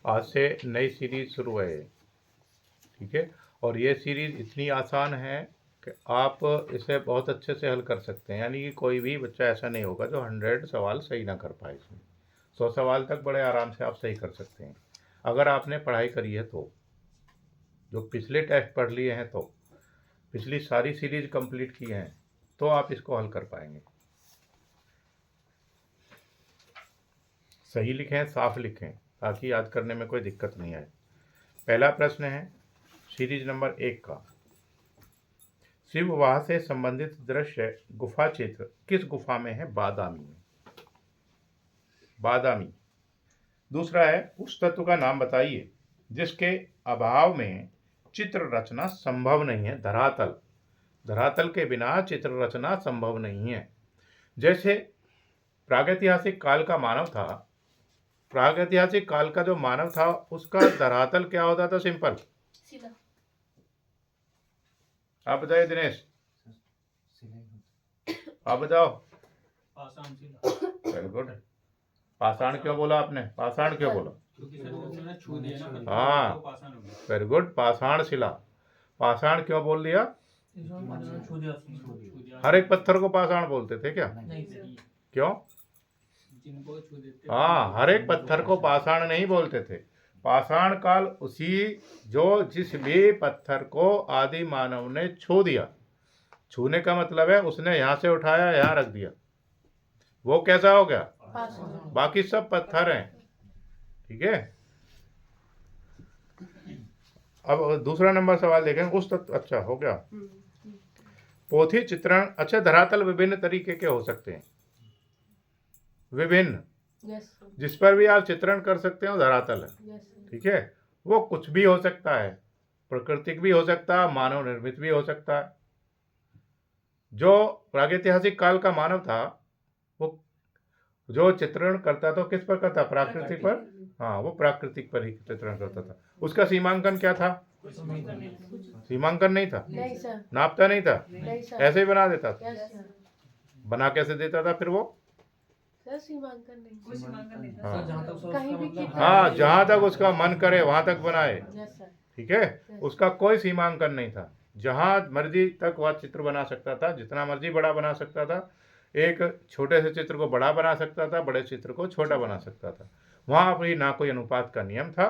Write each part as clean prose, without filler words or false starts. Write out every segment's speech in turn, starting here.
आज से नई सीरीज शुरू है, ठीक है। और ये सीरीज इतनी आसान है कि आप इसे बहुत अच्छे से हल कर सकते हैं, यानी कि कोई भी बच्चा ऐसा नहीं होगा जो 100 सवाल सही ना कर पाए। इसमें 100 सवाल तक बड़े आराम से आप सही कर सकते हैं अगर आपने पढ़ाई करी है तो, जो पिछले टेस्ट पढ़ लिए हैं, तो पिछली सारी सीरीज कंप्लीट की हैं, तो आप इसको हल कर पाएंगे। सही लिखें, साफ लिखें, ताकि याद करने में कोई दिक्कत नहीं आए। पहला प्रश्न है सीरीज नंबर 1 का। शिव वाह से संबंधित दृश्य गुफा चित्र किस गुफा में है? बादामी में। बादामी। दूसरा है उस तत्व का नाम बताइए जिसके अभाव में चित्र रचना संभव नहीं है? धरातल। धरातल के बिना चित्र रचना संभव नहीं है। जैसे प्रागैतिहासिक काल का मानव था, प्रागैतिहासिक काल का जो मानव था उसका धरातल क्या होता था? सिंपल। आप बताइए दिनेश, आप बताओ। Very good. पाषाण क्यों बोला आपने? पाषाण क्यों बोला? हाँ, वेरी गुड। पाषाण शिला। पाषाण क्यों बोल दिया? हर एक पत्थर को पाषाण बोलते थे क्या? क्यों? हाँ, हर एक पत्थर को पाषाण नहीं बोलते थे। पाषाण काल उसी जो जिस भी पत्थर को आदि मानव ने छू दिया, छूने का मतलब है उसने यहाँ से उठाया यहाँ रख दिया, वो कैसा हो गया? बाकी सब पत्थर हैं, ठीक है। अब दूसरा नंबर सवाल देखें। उस तत्व, अच्छा हो गया। पोथी चित्रण। अच्छा, धरातल विभिन्न तरीके के हो सकते हैं, विभिन्न, जिस पर भी आप चित्रण कर सकते हो धरातल है, ठीक है। वो कुछ भी हो सकता है, प्राकृतिक भी हो सकता है, मानव निर्मित भी हो सकता है। जो प्रागैतिहासिक काल का मानव था वो जो चित्रण करता था किस पर करता? प्राकृतिक पर। हाँ, वो प्राकृतिक पर ही चित्रण करता था। उसका सीमांकन क्या था? सीमांकन नहीं था, नहीं सर। नापता नहीं था, नहीं सर। ऐसे ही बना देता था। Yes sir. बना कैसे देता था फिर वो? सर सीमांकन नहीं। कोई सीमांकन नहीं था। हाँ। जहाँ तक उसका कहीं भी मतलब कितना हाँ, जहाँ तक उसका मन करे वहां तक बनाए, यस सर। ठीक है। उसका कोई सीमांकन नहीं था, जहाँ मर्जी तक वह चित्र बना सकता था, जितना मर्जी बड़ा बना सकता था। एक छोटे से चित्र को बड़ा बना सकता था, बड़े चित्र को छोटा बना सकता था। वहाँ पर ना कोई अनुपात का नियम था,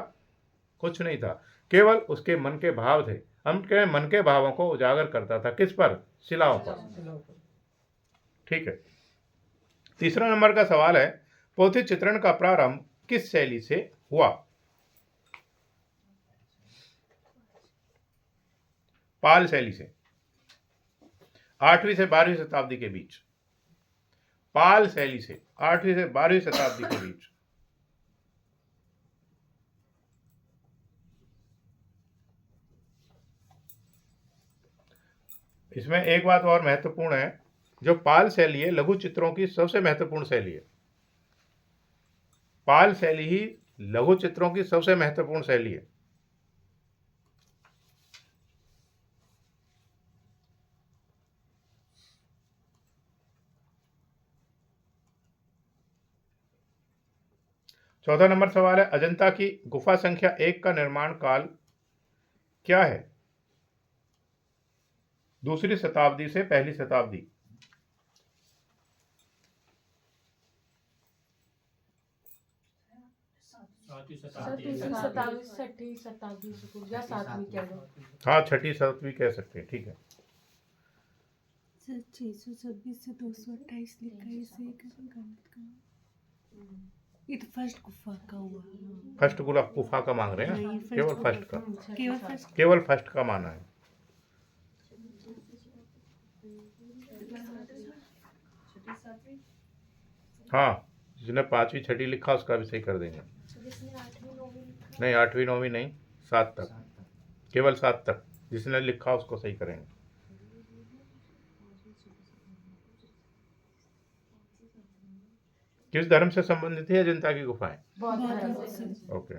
कुछ नहीं था, केवल उसके मन के भाव थे। हम के मन के भावों को उजागर करता था किस पर? शिलाओं पर, ठीक है। तीसरा नंबर का सवाल है पोथी चित्रण का प्रारंभ किस शैली से हुआ? पाल शैली से, 8वीं से 12वीं शताब्दी के बीच। पाल शैली से 8वीं से 12वीं शताब्दी के बीच। इसमें एक बात और महत्वपूर्ण है, जो पाल शैली है लघु चित्रों की सबसे महत्वपूर्ण शैली है। पाल शैली ही लघु चित्रों की सबसे महत्वपूर्ण शैली है। चौथा नंबर सवाल है अजंता की गुफा संख्या 1 का निर्माण काल क्या है? 2री शताब्दी से 1ली शताब्दी। सर 3री शताब्दी, 6ठी शताब्दी से या 7वीं कह लो। हाँ, 6ठी 7वीं कह सकते हैं, ठीक है। सर 626 से 228 लिखा है, इसे गलत का। ये तो फर्स्ट गुफा का हुआ। फर्स्ट गुफा का मांग रहे हैं ना? केवल फर्स्ट का, केवल फर्स्ट का माना है। हाँ, जिसने 5वीं 6ठी लिखा उसका भी सही कर देंगे। नहीं, 8वीं 9वीं नहीं, 7 तक, केवल 7 तक जिसने लिखा उसको सही करेंगे। किस धर्म से संबंधित है अजंता की गुफाएं? ओके।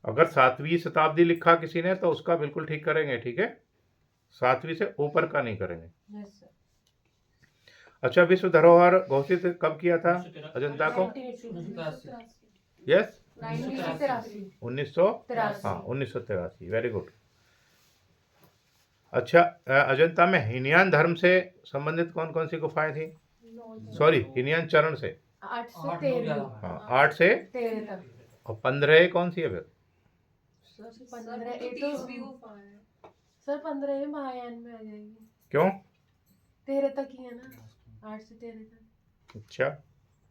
अगर 7वीं शताब्दी लिखा किसी ने तो उसका बिल्कुल ठीक करेंगे, ठीक है। 7वीं से ऊपर का नहीं करेंगे। अच्छा, विश्व धरोहर घोषित कब किया था अजंता को? 1983 यस, 1983 हाँ 1983, वेरी गुड। अच्छा, अजंता में हीनयान धर्म से संबंधित कौन कौन सी गुफाएं थी? सॉरी, हीनयान चरण से। 8 से 13 हाँ, 8 से 13 तक। और 15 कौन सी है फिर? 15 ये तो सर 15 ये महायान में आ जाएगी। क्यों? 13 तक ही है ना, 8 से 13 तक। अच्छा,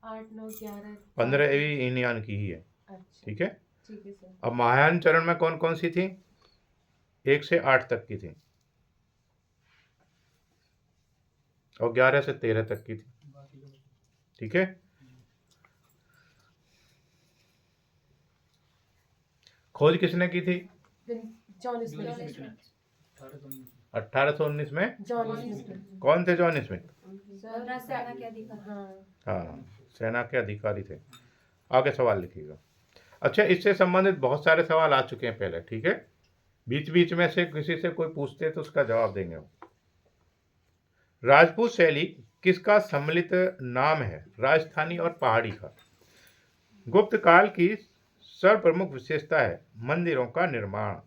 8 9 11 15 भी हीनयान की ही है, अच्छा ठीक है। ठीक है सर। अब महायान चरण में कौन कौन सी थी? 1 से 8 तक की थी और 11 से 13 तक की थी, ठीक है। खोज किसने की थी? 24 में 1819 में। 24 में कौन थे 24 में? सर सेना के अधिकारी। हाँ हाँ, सेना के अधिकारी थे। आगे सवाल लिखिएगा। अच्छा, इससे संबंधित बहुत सारे सवाल आ चुके हैं पहले, ठीक है। बीच बीच में से किसी से कोई पूछते तो उसका जवाब देंगे वो। राजपूत शैली किसका सम्मिलित नाम है? राजस्थानी और पहाड़ी का। गुप्त काल की सर्वप्रमुख विशेषता है मंदिरों का निर्माण।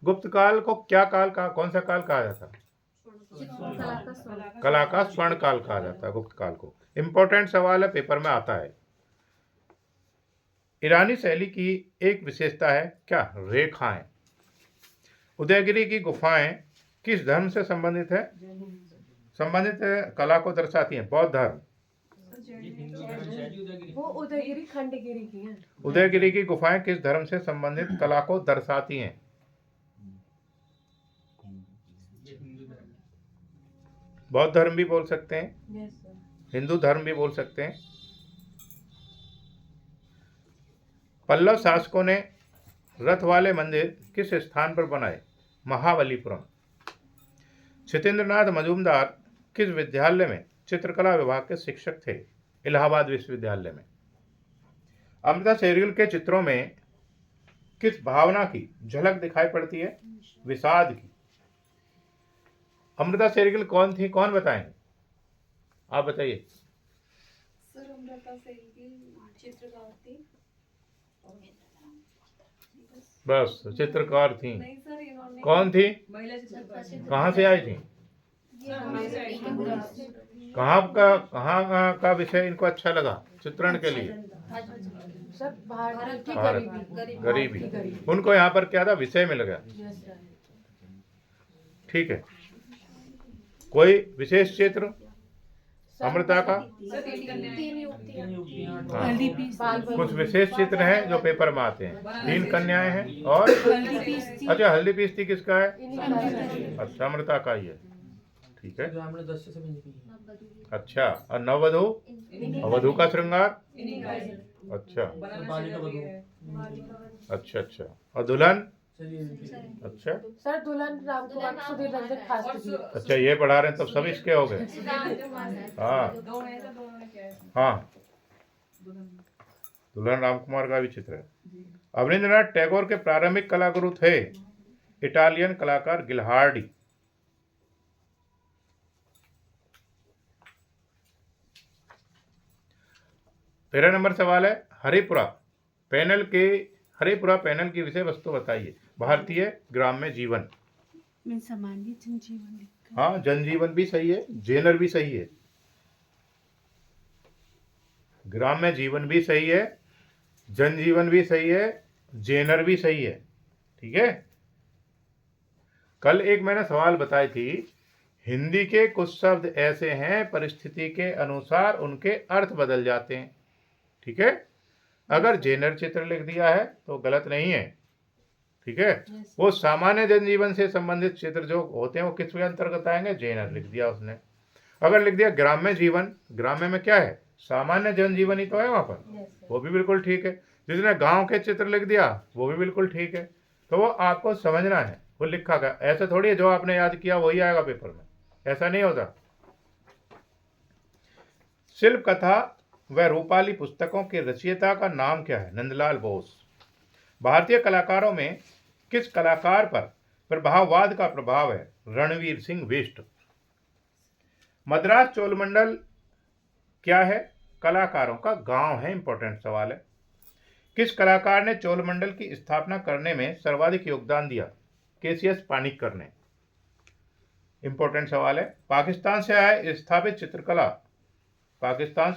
गुप्त काल को क्या काल का, कौन सा काल कहा जाता? कला का स्वर्ण काल कहा जाता है गुप्त काल को। इंपॉर्टेंट सवाल है, पेपर में आता है। ईरानी शैली की एक विशेषता है क्या? रेखाएं। उदयगिरी की गुफाएं किस धर्म से संबंधित है? संबंधित कला को दर्शाती हैं, बौद्ध धर्म। वो उदयगिरी खंडगिरी की है। उदयगिरी की गुफाएं किस धर्म से संबंधित कला को दर्शाती हैं? बौद्ध धर्म भी बोल सकते हैं, यस सर। हिंदू धर्म भी बोल सकते हैं। पल्लव शासकों ने रथ वाले मंदिर किस स्थान पर बनाए? महाबलीपुरम। सत्येंद्रनाथ मजूमदार किस विद्यालय में चित्रकला विभाग के शिक्षक थे? इलाहाबाद विश्वविद्यालय में। अमृता शेरगिल के चित्रों में किस भावना की झलक दिखाई पड़ती है? विषाद की। अमृता शेरगिल कौन थी, कौन बताएंगे? आप बताइए। सर अमृता शेरगिल चित्रकार थी। बस, चित्रकार थी। नहीं सर, इन्होंने कौन थी? कहाँ से आई थी? कहाँ का विषय इनको अच्छा लगा चित्रण के लिए? सर भारत की भारत गरीबी। गरीबी। उनको यहाँ पर क्या था? विषय मिल गया, यस सर। ठीक है। कोई विशेष चित्र अमृता का? हल्दी पीस कुछ विशेष चित्र हैं जो पेपर में आते हैं। 3 कन्याएं हैं और हल्दी पीस थी। अच्छा, हल्दी पीसती किसका है? इन्हीं का अच्छा, अमृता का ही है, ठीक है। जो हमने 10 से बनी थी। अच्छा, और नववधु और वधु का श्रृंगार? अच्छा बालिका वधू। अच्छा अच्छा। और दुल्हन? चलिए अच्छा सर दुल्हन राम कुमार सुधीर रंजन खास थी। अच्छा, ये पढ़ा रहे हैं, तब सब इसके हो गए। हाँ हाँ, दुल्हन राम कुमार का भी चित्र है। अवनींद्रनाथ टैगोर के प्रारंभिक कलागुरु थे इटालियन कलाकार गिल्हार्डी। तेरह नंबर सवाल है, हरिपुरा पैनल की विषय वस्तु बताइए। भारतीय ग्राम्य जीवन। मैं सामान्य जनजीवन लिखा। हाँ, जनजीवन भी सही है, जेनर भी सही है, ग्राम्य जीवन भी सही है, जनजीवन भी सही है, जेनर भी सही है, ठीक है। कल एक मैंने सवाल बताई थी, हिंदी के कुछ शब्द ऐसे हैं परिस्थिति के अनुसार उनके अर्थ बदल जाते हैं, ठीक है। अगर जेनर चित्र लिख दिया है तो गलत नहीं है, ठीक है। वो सामान्य जनजीवन से संबंधित चित्र जो होते हैं वो किसके अंतर्गत आएंगे? जेनर लिख दिया उसने। अगर लिख दिया ग्राम्य जीवन, ग्राम्य में क्या है? सामान्य जनजीवन ही तो है वहाँ पर, वो भी बिल्कुल ठीक है। जिसने गांव के चित्र लिख दिया वो भी बिल्कुल ठीक है। तो वो आपको समझना है वो लिखा गया, ऐसे थोड़ी है जो आपने याद किया वही आएगा पेपर में, ऐसा नहीं होता। शिल्प कथा व रूपाली पुस्तकों के रचयिता का नाम क्या है? नंदलाल बोस। भारतीय कलाकारों में किस कलाकार पर प्रभाववाद का प्रभाव है? रणवीर सिंह बिष्ट। मद्रास चोलमंडल क्या है? कलाकारों का गांव है। इंपॉर्टेंट सवाल है। किस कलाकार ने चोलमंडल की स्थापना करने में सर्वाधिक योगदान दिया? केसीएस पानिक्कर ने। इंपॉर्टेंट सवाल है। पाकिस्तान से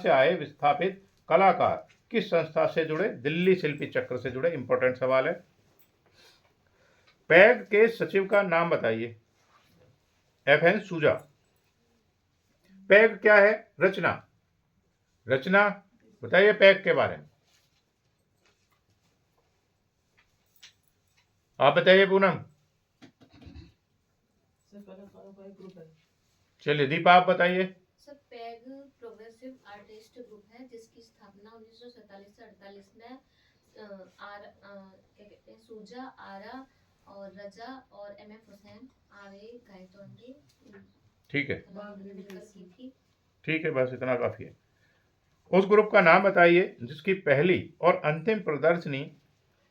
आए विस्थापित कलाकार किस संस्था से जुड़े? दिल्ली शिल्पी चक्र से जुड़े। इंपॉर्टेंट सवाल है। पैग के सचिव का नाम बताइए। FN सूजा। पैग क्या है? रचना बताइए पैग के बारे में। आप बताइए पूनम। सर कलाकारों का एक ग्रुप है। चलिए दीपा आप बताइए। Sir peg progressive artist group है जिसकी स्थापना 1947 से 48 में क्या कहते हैं सूजा, आरा और रजा और MF हुसैन आगे गायतों की ठीक है, मिलकर की थी। ठीक है, बस इतना काफी है। उस ग्रुप का नाम बताइए जिसकी पहली और अंतिम प्रदर्शनी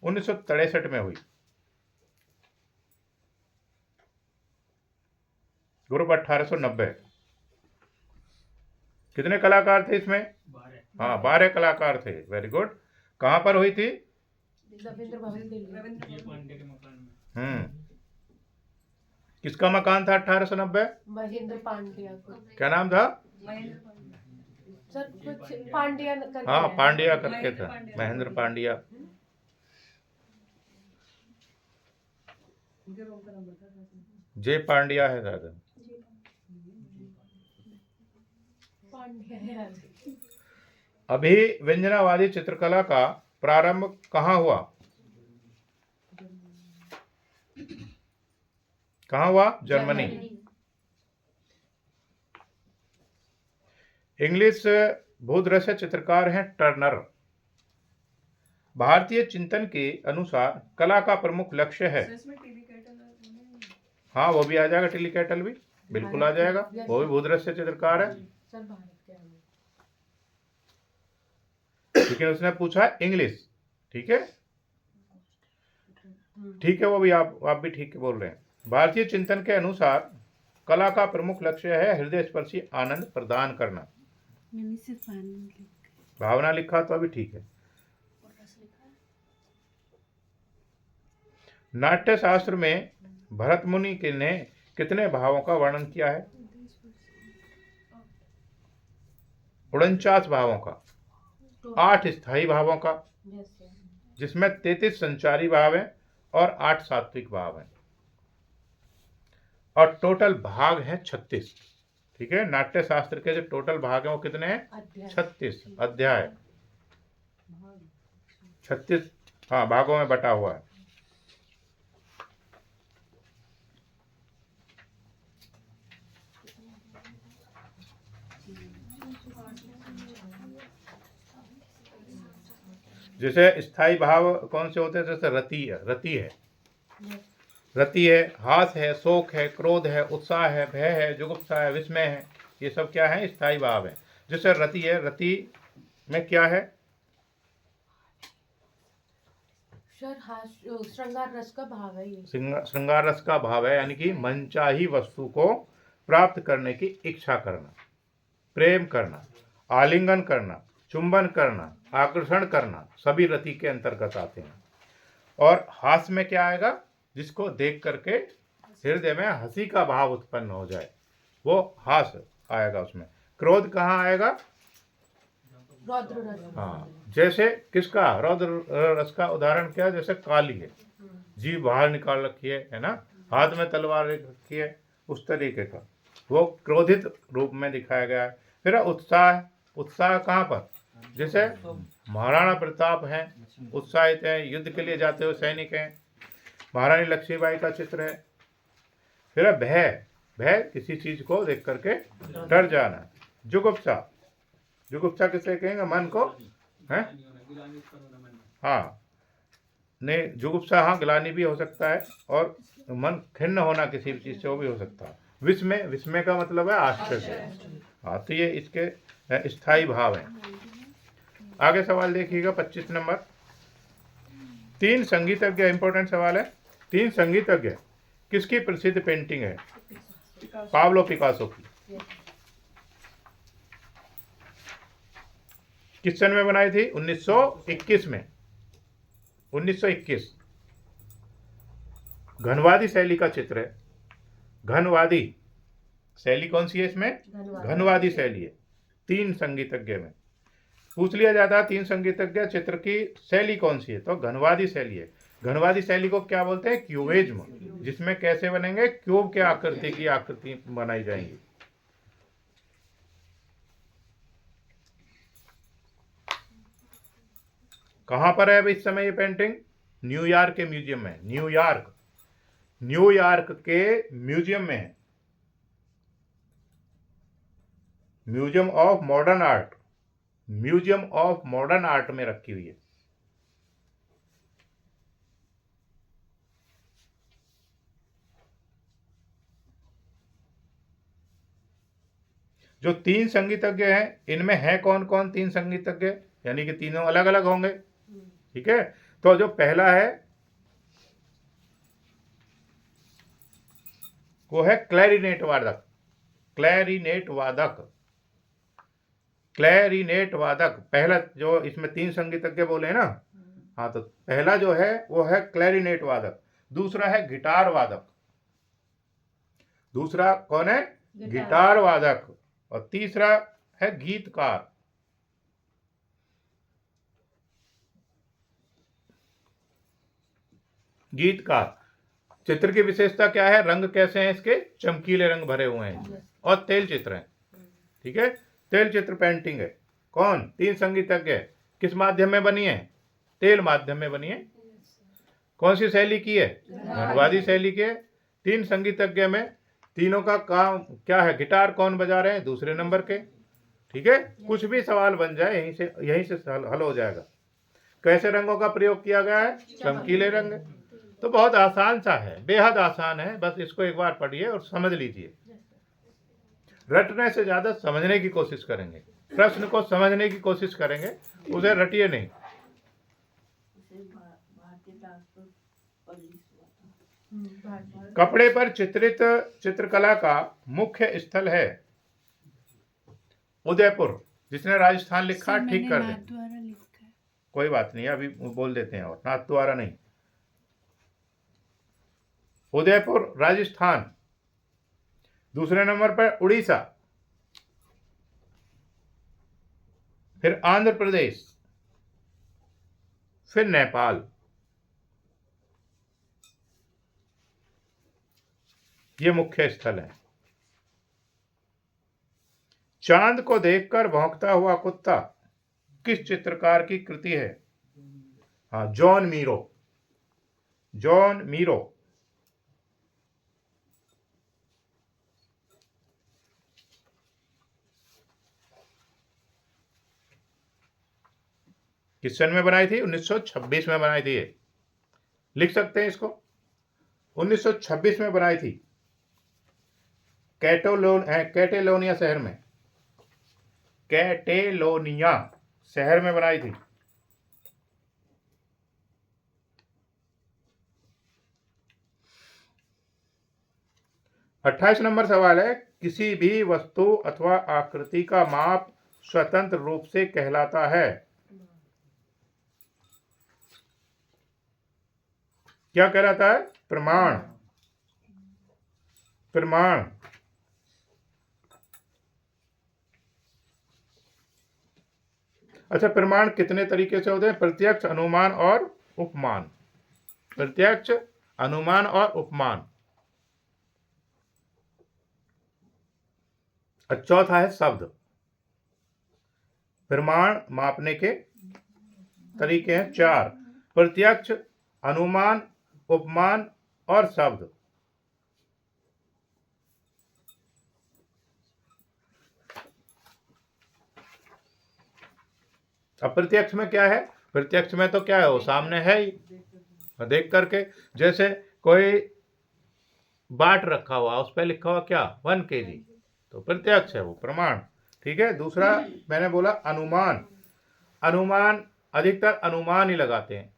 1963 में हुई। ग्रुप 1890। कितने कलाकार थे इसमें? 12। हाँ, 12 कलाकार थे। Very good. कहाँ पर हुई थी? रविंद्र भवन दिल्ली। ये पांडे के मकान में। किसका मकान था 1890? महेंद्र पांड्या को। क्या नाम था? सर कुछ पांड्या करके हाँ, है। पांड्या करके था। महेंद्र पांड्या। जे पांड्या है दादा। पांड्या है। अभिव्यंजनावादी चित्रकला का प्रारंभ कहाँ हुआ? जर्मनी। इंग्लिश भूदृश्य चित्रकार हैं टर्नर। भारतीय चिंतन के अनुसार कला का प्रमुख लक्ष्य है। हाँ, वो भी आ जाएगा। टिलीकैटल भी बिल्कुल आ जाएगा। वो भी भूदृश्य चित्रकार है। सर भारत के अंदर। लेकिन उसने पूछा इंग्लिश। ठीक है, ठीक है, वो भी आप भी ठीक बोल रहे हैं। भारतीय चिंतन के अनुसार कला का प्रमुख लक्ष्य है हृदय स्पर्शी आनंद प्रदान करना। मैंने सिर्फ आनंद लिखा। भावना लिखा तो अभी ठीक है। नाट्य शास्त्र में भरत मुनि ने कितने भावों का वर्णन किया है? 49 भावों का। 8 स्थायी भावों का, जिसमें 33 संचारी भाव हैं और 8 सात्विक भाव हैं, और टोटल भाग हैं 36। ठीक है, नाट्य शास्त्र के जो टोटल भाग हैं वो कितने हैं? 36 अध्याय। 36 हाँ भागों में बटा हुआ है। जैसे स्थायी भाव कौन से होते हैं? जैसे रति है, हास है, शोक है, क्रोध है, उत्साह है, भय है, जुगुप्सा है, विस्मय है। ये सब क्या है? स्थायी भाव है। जैसे रति है, रति में क्या है? श्रृंगार रस का भाव है ये। श्रृंगार रस का भाव है, यानी कि मनचाही वस्तु को प्राप्त करने की इच्छा करना, प्रेम करना, आलिंगन करना, चुंबन करना, आकर्षण करना, सभी रति के अंतर्गत आते हैं। और हास में क्या आएगा? जिसको देख करके हृदय में हंसी का भाव उत्पन्न हो जाए, वो हास आएगा उसमें। क्रोध कहाँ आएगा? रौद्र रस। हाँ, जैसे किसका? रौद्र रस का उदाहरण क्या है? जैसे काली है, जीभ बाहर निकाल रखी है ना, हाथ में तलवार रखी है, उस तरीके का वो क्रोधित रूप में दिखाया गया है। फिर उत्साह कहाँ पर? जैसे महाराणा प्रताप हैं, उत्साहित हैं, युद्ध के लिए जाते हुए सैनिक हैं। महारानी लक्ष्मीबाई का चित्र है। फिर भय किसी चीज को देख करके डर जाना। जुगुप्सा किसे कहेंगे? मन को है। हाँ, नहीं, जुगुप्सा हाँ ग्लानि भी हो सकता है, और मन खिन्न होना किसी भी चीज से, वो भी हो सकता है। विस्मय का मतलब है आश्चर्य। हाँ, तो ये इसके स्थायी भाव हैं। आगे सवाल देखिएगा 25 नंबर। 3 संगीतज्ञ, इंपॉर्टेंट सवाल है। 3 संगीतज्ञ किसकी प्रसिद्ध पेंटिंग है? पाब्लो पिकासो की। किस सन में बनाई थी? 1921 में, 1921। घनवादी शैली का चित्र है। घनवादी शैली कौन सी है इसमें? घनवादी शैली है। 3 संगीतज्ञ में पूछ लिया जाता है, 3 संगीतज्ञ चित्र की शैली कौन सी है, तो घनवादी शैली है। घनवादी शैली को क्या बोलते हैं? क्यूबिज्म, जिसमें कैसे बनेंगे? क्यूब के आकृति की आकृति बनाई जाएंगी। कहां पर है अब इस समय ये पेंटिंग? न्यूयॉर्क के म्यूजियम में। न्यूयॉर्क के म्यूजियम में है, museum of modern art, museum of modern art में रखी हुई है। जो 3 संगीतज्ञ हैं, इनमें है कौन कौन 3 संगीतज्ञ? यानी कि तीनों अलग अलग होंगे, ठीक है। तो जो पहला है वो है क्लैरिनेट वादक। क्लैरिनेट वादक पहला, जो इसमें 3 संगीतज्ञ बोले हैं ना, हाँ, तो पहला जो है वो है क्लैरिनेट वादक। दूसरा है गिटार वादक। दूसरा कौन है? गिटार वादक। और तीसरा है गीतकार। गीतकार। चित्र की विशेषता क्या है? रंग कैसे हैं इसके? चमकीले रंग भरे हुए हैं और तेल चित्र हैं, ठीक है। तेल चित्र पेंटिंग है। कौन? 3 संगीतज्ञ। किस माध्यम में बनी है? तेल माध्यम में बनी है। कौन सी शैली की है? घनवादी शैली के। 3 संगीतज्ञ में तीनों का काम क्या है? गिटार कौन बजा रहे हैं? दूसरे नंबर के, ठीक है। कुछ भी सवाल बन जाए यहीं से हल हो जाएगा। कैसे रंगों का प्रयोग किया गया है? चमकीले रंग। तो बहुत आसान सा है, बेहद आसान है। बस इसको एक बार पढ़िए और समझ लीजिए। रटने से ज्यादा समझने की कोशिश करेंगे, प्रश्न को समझने की कोशिश करेंगे, उसे रटिए नहीं। कपड़े पर चित्रित चित्रकला का मुख्य स्थल है उदयपुर। जिसने राजस्थान लिखा ठीक कर दे, द्वारा लिखा है। कोई बात नहीं, अभी बोल देते हैं। और नाथद्वारा नहीं, उदयपुर राजस्थान। दूसरे नंबर पर उड़ीसा, फिर आंध्र प्रदेश, फिर नेपाल। ये मुख्य स्थल है। चांद को देखकर भौंकता हुआ कुत्ता किस चित्रकार की कृति है? हाँ, जॉन मीरो। John Miro. किस सन में बनाई थी? 1926 में बनाई थी। ये लिख सकते हैं इसको। 1926 में बनाई थी, कैटेलोनिया शहर में। कैटेलोनिया शहर में बनाई थी। अट्ठाईस नंबर सवाल है, किसी भी वस्तु अथवा आकृति का माप स्वतंत्र रूप से कहलाता है? क्या कहलाता है? प्रमाण। प्रमाण। अच्छा, प्रमाण कितने तरीके से होते हैं? प्रत्यक्ष, अनुमान और उपमान। प्रत्यक्ष, अनुमान और उपमान। और चौथा है शब्द। प्रमाण मापने के तरीके हैं 4: प्रत्यक्ष, अनुमान, उपमान और शब्द। अब प्रत्यक्ष में क्या है? प्रत्यक्ष में तो क्या है, वो सामने है ही, देख करके। जैसे कोई बाट रखा हुआ, उस पर लिखा हुआ क्या? 1 kg, तो प्रत्यक्ष है, वो प्रमाण, ठीक है। दूसरा मैंने बोला अनुमान। अनुमान अधिकतर अनुमान ही लगाते हैं।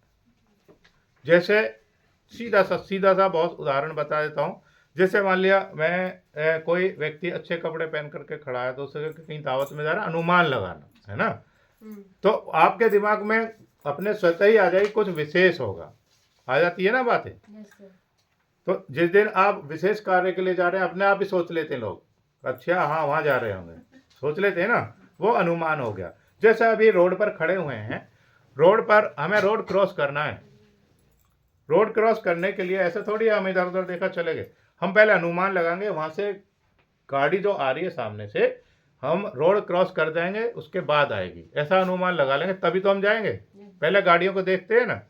जैसे सीधा सा बहुत उदाहरण बता देता हूँ। जैसे मान लिया मैं कोई व्यक्ति अच्छे कपड़े पहन करके खड़ा है, तो उसे कहीं दावत में जा रहा, अनुमान लगाना है ना। तो आपके दिमाग में अपने स्वतः ही आ जाएगी, कुछ विशेष होगा, आ जाती है ना बातें। Yes sir. तो जिस दिन आप विशेष कार्य के लिए जा रहे हैं, अपने आप ही सोच लेते हैं लोग, अच्छा हाँ वहाँ जा रहे होंगे, सोच लेते हैं ना, वो अनुमान हो गया। जैसे अभी रोड पर खड़े हुए हैं, रोड पर हमें रोड क्रॉस करना है, रोड क्रॉस करने के लिए ऐसे थोड़ी हम इधर उधर देखा चले गए, हम पहले अनुमान लगाएंगे, वहाँ से गाड़ी जो आ रही है सामने से, हम रोड क्रॉस कर जाएंगे, उसके बाद आएगी, ऐसा अनुमान लगा लेंगे, तभी तो हम जाएंगे। पहले गाड़ियों को देखते हैं ना।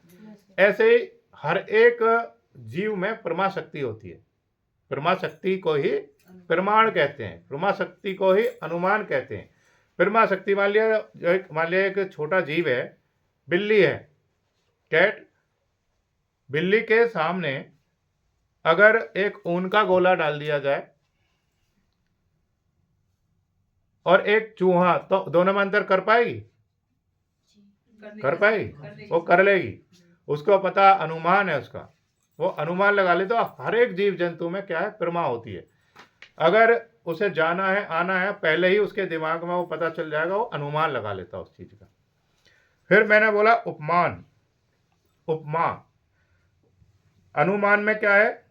ऐसे ही हर एक जीव में प्रमा शक्ति होती है, प्रमा शक्ति को ही प्रमाण कहते हैं, प्रमा शक्ति को ही अनुमान कहते हैं। प्रमा शक्ति मान लिया एक छोटा जीव है, बिल्ली है, कैट, बिल्ली के सामने अगर एक ऊन का गोला डाल दिया जाए और एक चूहा, तो दोनों में अंतर कर पाएगी? कर पाएगी? वो कर लेगी, उसको पता, अनुमान है उसका, वो अनुमान लगा ले। तो हर एक जीव जंतु में क्या है, प्रमा होती है। अगर उसे जाना है, आना है, पहले ही उसके दिमाग में वो पता चल जाएगा, वो अनुमान लगा लेता उस चीज का। फिर मैंने बोला उपमान, उपमा, अनुमान में क्या है,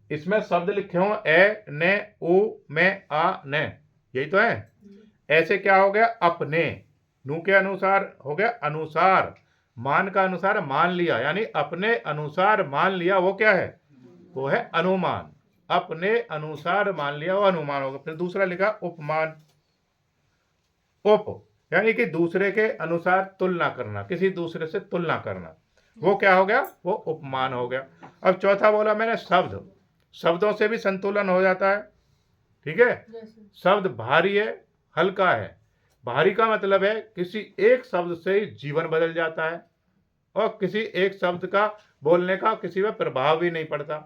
इसमें शब्द लिखे हो ए, ने, उ, में, आ, ने, यही तो है। ऐसे क्या हो गया, अपने, नू के अनुसार हो गया अनुसार, मान का अनुसार मान लिया, यानी अपने अनुसार मान लिया, वो क्या है, वो है अनुमान। अपने अनुसार मान लिया, वो अनुमान होगा। फिर दूसरा लिखा उपमान, उप यानी कि दूसरे के अनुसार तुलना करना, किसी दूसरे से तुलना करना, वो क्या हो गया, वो उपमान हो गया। अब चौथा बोला मैंने शब्द, शब्दों से भी संतुलन हो जाता है, ठीक है। शब्द भारी है, हल्का है। भारी का मतलब है किसी एक शब्द से ही जीवन बदल जाता है, और किसी एक शब्द का बोलने का किसी पर प्रभाव भी नहीं पड़ता।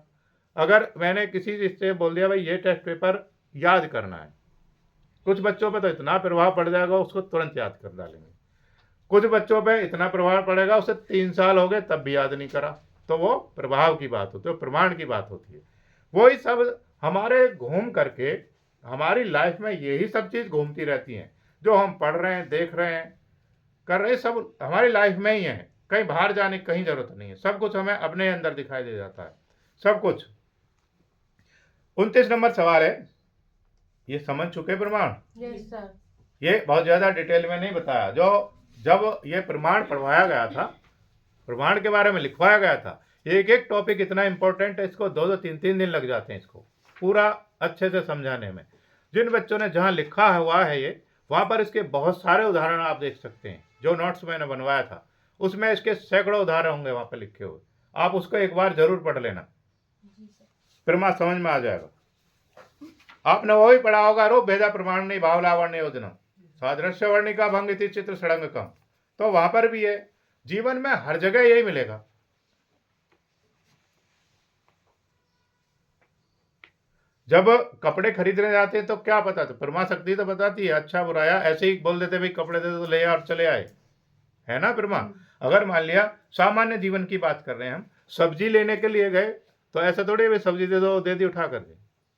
अगर मैंने किसी से बोल दिया भाई ये टेस्ट पेपर याद करना है, कुछ बच्चों पर तो इतना प्रभाव पड़ जाएगा उसको तुरंत याद कर डालेंगे, कुछ बच्चों पे इतना प्रभाव पड़ेगा उसे 3 साल हो गए तब भी याद नहीं करा। तो वो प्रभाव की बात होती है, प्रमाण की बात होती है। वही सब हमारे घूम करके हमारी लाइफ में यही सब चीज़ घूमती रहती हैं, जो हम पढ़ रहे हैं, देख रहे हैं, कर रहे हैं, सब हमारी लाइफ में ही है। कहीं बाहर जाने की कहीं जरूरत नहीं है, सब कुछ हमें अपने अंदर दिखाई दे जाता है, सब कुछ। 29 नंबर सवाल है, ये समझ चुके प्रमाण? Yes sir. ये बहुत ज़्यादा डिटेल में नहीं बताया, जो जब ये प्रमाण पढ़वाया गया था, प्रमाण के बारे में लिखवाया गया था, एक एक टॉपिक इतना इंपॉर्टेंट है, इसको 2-2 3-3 दिन लग जाते हैं इसको पूरा अच्छे से समझाने में। जिन बच्चों ने जहाँ लिखा हुआ है ये, वहाँ पर इसके बहुत सारे उदाहरण आप देख सकते हैं। जो नोट्स मैंने बनवाया था उसमें इसके सैकड़ों उदाहरण होंगे वहाँ पर लिखे हुए, आप उसको एक बार जरूर पढ़ लेना, प्रमाण समझ में आ जाएगा। आपने वो भी पढ़ा होगा, रो भेदा प्रमाण नहीं भाव लावण्य योजना, सादृश्य वर्णिका भंग इति चित्र सड़ंग कम। तो वहां पर भी है, जीवन में हर जगह यही मिलेगा। जब कपड़े खरीदने जाते हैं तो क्या पता, तो प्रमा शक्ति तो बताती है अच्छा बुराया, ऐसे ही बोल देते भाई कपड़े दे तो ले और चले आए, है ना प्रमा। अगर मान लिया सामान्य जीवन की बात कर रहे हैं हम, सब्जी लेने के लिए गए तो ऐसा थोड़ी भाई सब्जी दे दो, दे दी उठा करके,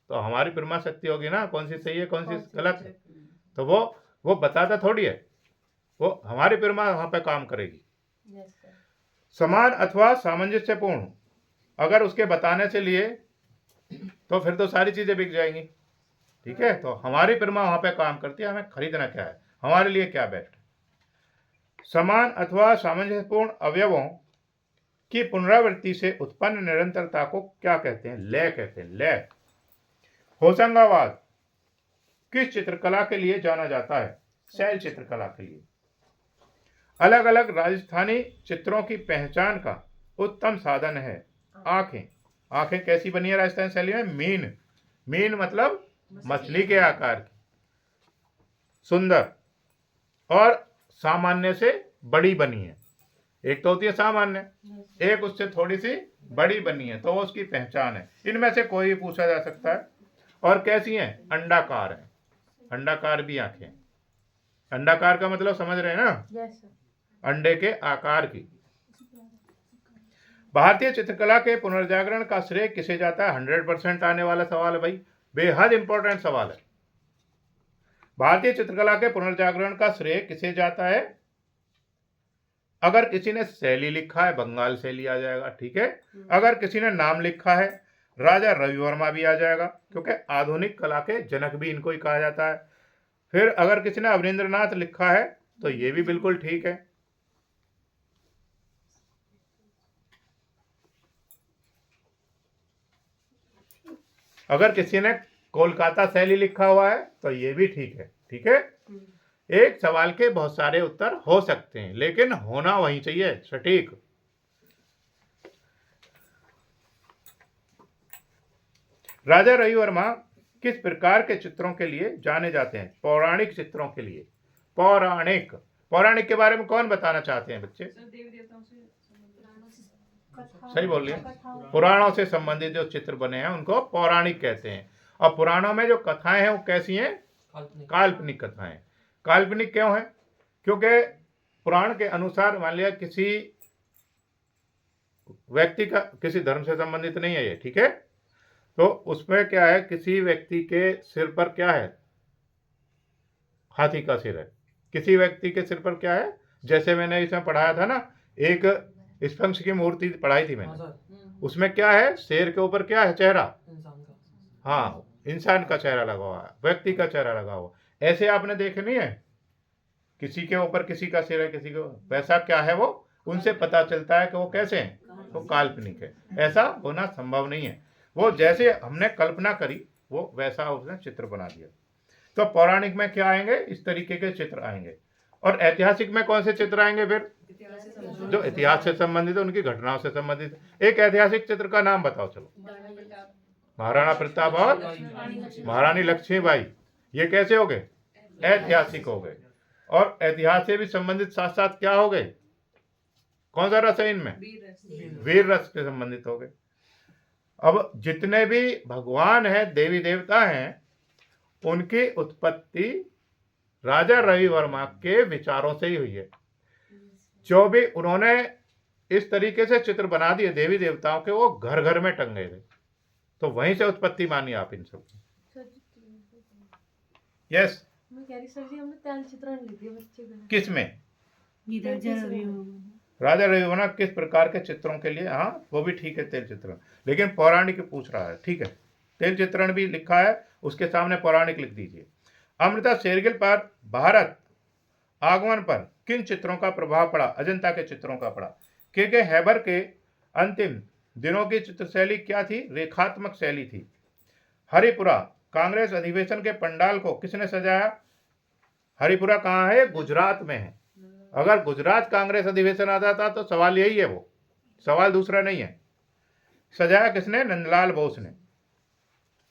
तो हमारी प्रमा शक्ति होगी ना, कौन सी सही है कौन सी गलत है, तो वो बताता थोड़ी है, वो हमारी प्रमा वहां पे काम करेगी। समान अथवा सामंजस्यपूर्ण, अगर उसके बताने से लिए तो फिर तो सारी चीजें बिक जाएंगी, ठीक है। तो हमारी प्रमा वहां पे काम करती है, हमें खरीदना क्या है, हमारे लिए क्या बेस्ट है। समान अथवा सामंजस्यपूर्ण अवयवों की पुनरावृत्ति से उत्पन्न निरंतरता को क्या कहते हैं, लय कहते हैं, लय। होशंगाबाद किस चित्रकला के लिए जाना जाता है, शैल चित्रकला के लिए। अलग अलग राजस्थानी चित्रों की पहचान का उत्तम साधन है आंखें। आंखें कैसी बनी है राजस्थानी शैली में, मीन, मीन मतलब मछली के आकार की, सुंदर और सामान्य से बड़ी बनी है। एक तो होती है सामान्य, एक उससे थोड़ी सी बड़ी बनी है, तो वो उसकी पहचान है। इनमें से कोई भी पूछा जा सकता है। और कैसी हैं, अंडाकार है, अंडाकार भी आंखें। अंडाकार का मतलब समझ रहे हैं ना, यस सर। अंडे के आकार की। भारतीय चित्रकला के पुनर्जागरण का श्रेय किसे जाता है, 100% आने वाला सवाल है भाई। बेहद इंपॉर्टेंट सवाल है। भारतीय चित्रकला के पुनर्जागरण का श्रेय किसे जाता है? अगर किसी ने शैली लिखा है, बंगाल शैली आ जाएगा, ठीक है। अगर किसी ने नाम लिखा है, राजा रवि वर्मा भी आ जाएगा, क्योंकि आधुनिक कला के जनक भी इनको ही कहा जाता है। फिर अगर किसी ने अवनींद्रनाथ लिखा है तो ये भी बिल्कुल ठीक है। अगर किसी ने कोलकाता शैली लिखा हुआ है तो ये भी ठीक है, ठीक है। एक सवाल के बहुत सारे उत्तर हो सकते हैं, लेकिन होना वही चाहिए, सटीक। राजा रवि वर्मा किस प्रकार के चित्रों के लिए जाने जाते हैं? पौराणिक चित्रों के लिए। पौराणिक पौराणिक के बारे में कौन बताना चाहते हैं बच्चे? सर देवी देवताओं से सही बोल रही है। पुराणों से संबंधित जो चित्र बने हैं उनको पौराणिक कहते हैं। और पुराणों में जो कथाएं हैं वो कैसी हैं? काल्पनिक कथाएं। काल्पनिक क्यों है? क्योंकि पुराण के अनुसार मान लिया किसी व्यक्ति का किसी धर्म से संबंधित नहीं है ये, ठीक है। तो उसमें क्या है, किसी व्यक्ति के सिर पर क्या है? हाथी का सिर है। किसी व्यक्ति के सिर पर क्या है? जैसे मैंने इसमें पढ़ाया था ना, एक स्फंक्स की मूर्ति पढ़ाई थी मैंने, उसमें क्या है? शेर के ऊपर क्या है? चेहरा। इंसान का। हाँ, इंसान का चेहरा लगा हुआ है, व्यक्ति का चेहरा लगा हुआ। ऐसे आपने देखे नहीं है? किसी के ऊपर किसी का सिर है, किसी को वैसा क्या है वो, उनसे पता चलता है कि वो कैसे हैं, वो काल्पनिक है। ऐसा होना संभव नहीं है। वो जैसे हमने कल्पना करी वो वैसा उसने चित्र बना दिया। तो पौराणिक में क्या आएंगे? इस तरीके के चित्र आएंगे। और ऐतिहासिक में कौन से चित्र आएंगे? फिर जो इतिहास से संबंधित है, उनकी घटनाओं से संबंधित। एक ऐतिहासिक चित्र का नाम बताओ चलो। महाराणा प्रताप और महारानी लक्ष्मीबाई, ये कैसे हो गए? ऐतिहासिक हो गए। और इतिहास से भी संबंधित साथ साथ क्या हो गए? कौन सा रस है इनमें? वीर रस से संबंधित हो गए। अब जितने भी भगवान हैं, देवी देवता हैं, उनकी उत्पत्ति राजा रवि वर्मा के विचारों से ही हुई है। जो भी उन्होंने इस तरीके से चित्र बना दिए देवी देवताओं के, वो घर घर में टंगे थे। तो वहीं से उत्पत्ति मानी आप इन सब। यस। मैं कह रही सर जी, हमने तैलचित्रण ली थी बच्चे को। किस में? ये राजा रवि वर्मा। राजा रवि वर्मा किस प्रकार के चित्रों के लिए? हाँ, वो भी ठीक है, तेल चित्रण। लेकिन पौराणिक पूछ रहा है, ठीक है। तेल चित्रण भी लिखा है, उसके सामने पौराणिक लिख दीजिए। अमृता शेरगिल पर भारत आगमन पर किन चित्रों का प्रभाव पड़ा? अजंता के चित्रों का पड़ा। के हैबर के अंतिम दिनों की चित्रशैली क्या थी? रेखात्मक शैली थी। हरिपुरा कांग्रेस अधिवेशन के पंडाल को किसने सजाया? हरिपुरा कहाँ है? गुजरात में है। अगर गुजरात कांग्रेस अधिवेशन आता था तो सवाल यही है, वो सवाल दूसरा नहीं है। सजाया किसने? नंदलाल बोस ने।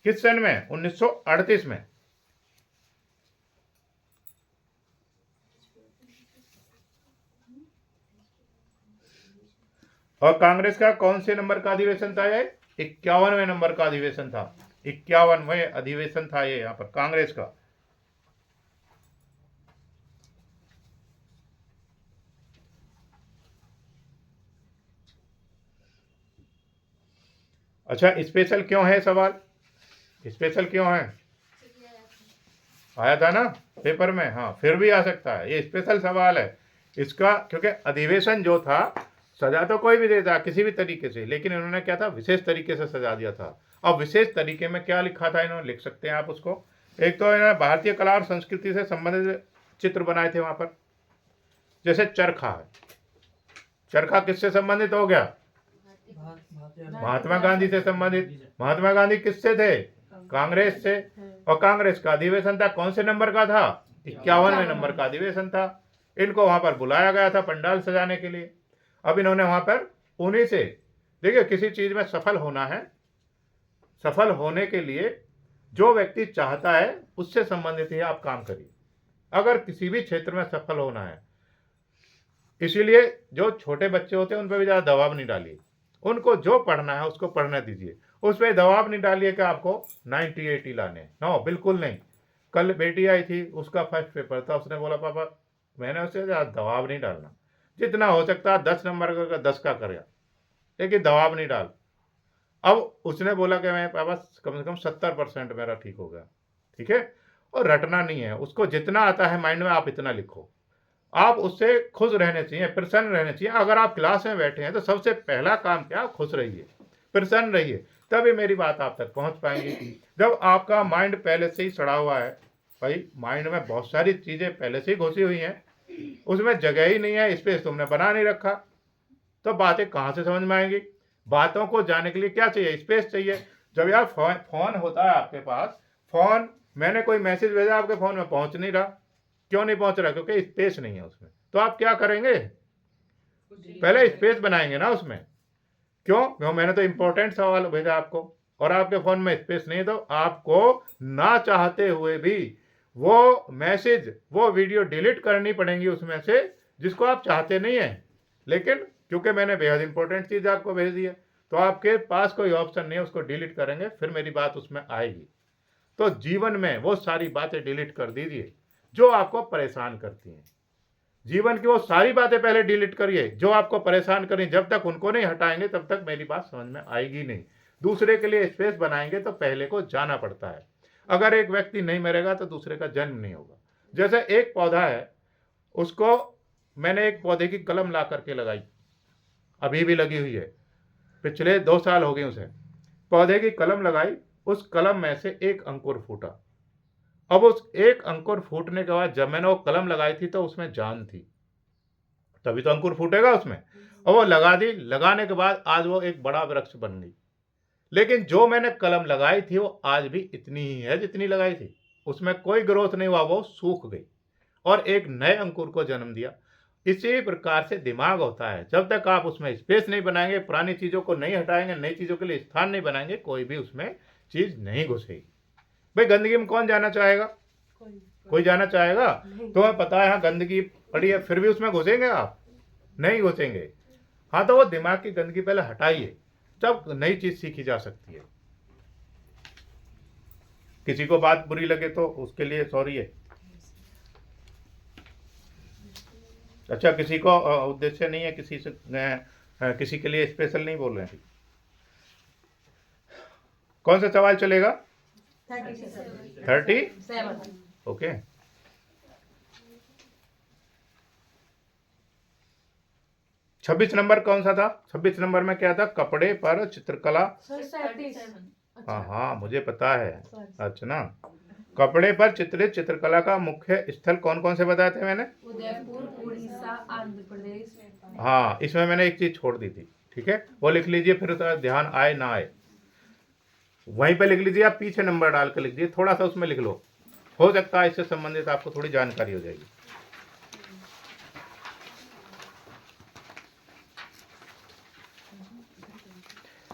किस सन में? 1938 में। और कांग्रेस का कौन से नंबर का अधिवेशन था ये? 51वें नंबर का अधिवेशन था। 51वें अधिवेशन था ये यहाँ पर कांग्रेस का। अच्छा, स्पेशल क्यों है सवाल? स्पेशल क्यों है? आया था ना पेपर में। हाँ, फिर भी आ सकता है, ये स्पेशल सवाल है इसका। क्योंकि अधिवेशन जो था, सजा तो कोई भी देता किसी भी तरीके से, लेकिन इन्होंने क्या था? विशेष तरीके से सजा दिया था। अब विशेष तरीके में क्या लिखा था इन्होंने, लिख सकते हैं आप उसको। एक तो इन्होंने भारतीय कला और संस्कृति से संबंधित चित्र बनाए थे वहाँ पर। जैसे चरखा है, चरखा किससे संबंधित हो गया? महात्मा गांधी से संबंधित। महात्मा गांधी किससे थे? कांग्रेस से। और कांग्रेस का अधिवेशन था, कौन से नंबर का था? 51वें नंबर का अधिवेशन था। इनको वहां पर बुलाया गया था पंडाल सजाने के लिए। अब इन्होंने वहां पर उन्हीं से, देखिए किसी चीज में सफल होना है, सफल होने के लिए जो व्यक्ति चाहता है उससे संबंधित ही आप काम करिए, अगर किसी भी क्षेत्र में सफल होना है। इसीलिए जो छोटे बच्चे होते हैं उन पर भी ज़्यादा दबाव नहीं डालिए। उनको जो पढ़ना है उसको पढ़ने दीजिए। उस पर दबाव नहीं डालिए कि आपको 90 80 लाने, नो, बिल्कुल नहीं। कल बेटी आई थी, उसका फर्स्ट पेपर था, उसने बोला पापा, मैंने उससे ज़्यादा दबाव नहीं डालना, जितना हो सकता है 10 नंबर का 10 का करेगा, लेकिन दबाव नहीं डाल। अब उसने बोला कि मेरे पास कम से कम 70% मेरा ठीक हो गया, ठीक है। और रटना नहीं है, उसको जितना आता है माइंड में आप इतना लिखो। आप उससे खुश रहने चाहिए, प्रसन्न रहने चाहिए। अगर आप क्लास में बैठे हैं तो सबसे पहला काम क्या, खुश रहिए, प्रसन्न रहिए, तभी मेरी बात आप तक पहुंच पाएंगी। जब आपका माइंड पहले से ही सड़ा हुआ है, भाई माइंड में बहुत सारी चीज़ें पहले से ही घुसी हुई हैं, उसमें जगह ही नहीं है, स्पेस तुमने बना नहीं रखा, तो बातें कहाँ से समझ में आएंगी। बातों को जानने के लिए क्या चाहिए, स्पेस चाहिए। जब यार फोन होता है आपके पास, फोन, मैंने कोई मैसेज भेजा आपके फोन में पहुंच नहीं रहा, क्यों नहीं पहुंच रहा, क्योंकि स्पेस नहीं है उसमें। तो आप क्या करेंगे, पहले स्पेस बनाएंगे ना उसमें। क्यों मैंने तो इंपॉर्टेंट सवाल भेजा आपको, और आपके फोन में स्पेस नहीं है, तो आपको ना चाहते हुए भी वो मैसेज, वो वीडियो डिलीट करनी पड़ेंगी उसमें से, जिसको आप चाहते नहीं है, लेकिन क्योंकि मैंने बेहद इंपॉर्टेंट चीज़ आपको भेज दी है, तो आपके पास कोई ऑप्शन नहीं है, उसको डिलीट करेंगे, फिर मेरी बात उसमें आएगी। तो जीवन में वो सारी बातें डिलीट कर दीजिए जो आपको परेशान करती हैं। जीवन की वो सारी बातें पहले डिलीट करिए जो आपको परेशान करें। जब तक उनको नहीं हटाएंगे तब तक मेरी बात समझ में आएगी नहीं। दूसरे के लिए स्पेस बनाएंगे तो पहले को जाना पड़ता है। अगर एक व्यक्ति नहीं मरेगा तो दूसरे का जन्म नहीं होगा। जैसे एक पौधा है, उसको मैंने एक पौधे की कलम ला करके लगाई, अभी भी लगी हुई है, पिछले 2 साल हो गए उसे। पौधे की कलम लगाई, उस कलम में से एक अंकुर फूटा। अब उस एक अंकुर फूटने के बाद जब मैंने वो कलम लगाई थी तो उसमें जान थी, तभी तो अंकुर फूटेगा उसमें। और वो लगा दी, लगाने के बाद आज वो एक बड़ा वृक्ष बन गई। लेकिन जो मैंने कलम लगाई थी वो आज भी इतनी ही है जितनी लगाई थी, उसमें कोई ग्रोथ नहीं हुआ, वो सूख गई और एक नए अंकुर को जन्म दिया। इसी प्रकार से दिमाग होता है, जब तक आप उसमें स्पेस नहीं बनाएंगे, पुरानी चीज़ों को नहीं हटाएंगे, नई चीज़ों के लिए स्थान नहीं बनाएंगे, कोई भी उसमें चीज़ नहीं घुसेगी। भाई गंदगी में कौन जाना चाहेगा, कोई जाना चाहेगा? तुम्हें पता है यहाँ गंदगी पड़ी है, फिर भी उसमें घुसेंगे आप? नहीं घुसेंगे। हाँ, तो वो दिमाग की गंदगी पहले हटाइए, तब नई चीज सीखी जा सकती है। किसी को बात बुरी लगे तो उसके लिए सॉरी है। अच्छा, किसी को उद्देश्य नहीं है, किसी के लिए स्पेशल नहीं बोल रहे हैं। कौन सा सवाल चलेगा? 37। ओके। छब्बीस नंबर कौन सा था? 26 नंबर में क्या था? कपड़े पर चित्रकला। सर 37। हाँ हाँ, मुझे पता है। अच्छा ना, कपड़े पर चित्रित चित्रकला का मुख्य स्थल कौन कौन से बताए थे मैंने? उदयपुर, उड़ीसा, आंध्र प्रदेश। हाँ, इसमें मैंने एक चीज छोड़ दी थी, ठीक है, वो लिख लीजिए, फिर उसका ध्यान आए ना आए वहीं पे लिख लीजिए। आप पीछे नंबर डाल के लिख दीजिए, थोड़ा सा उसमें लिख लो, हो सकता है इससे संबंधित आपको थोड़ी जानकारी हो जाएगी।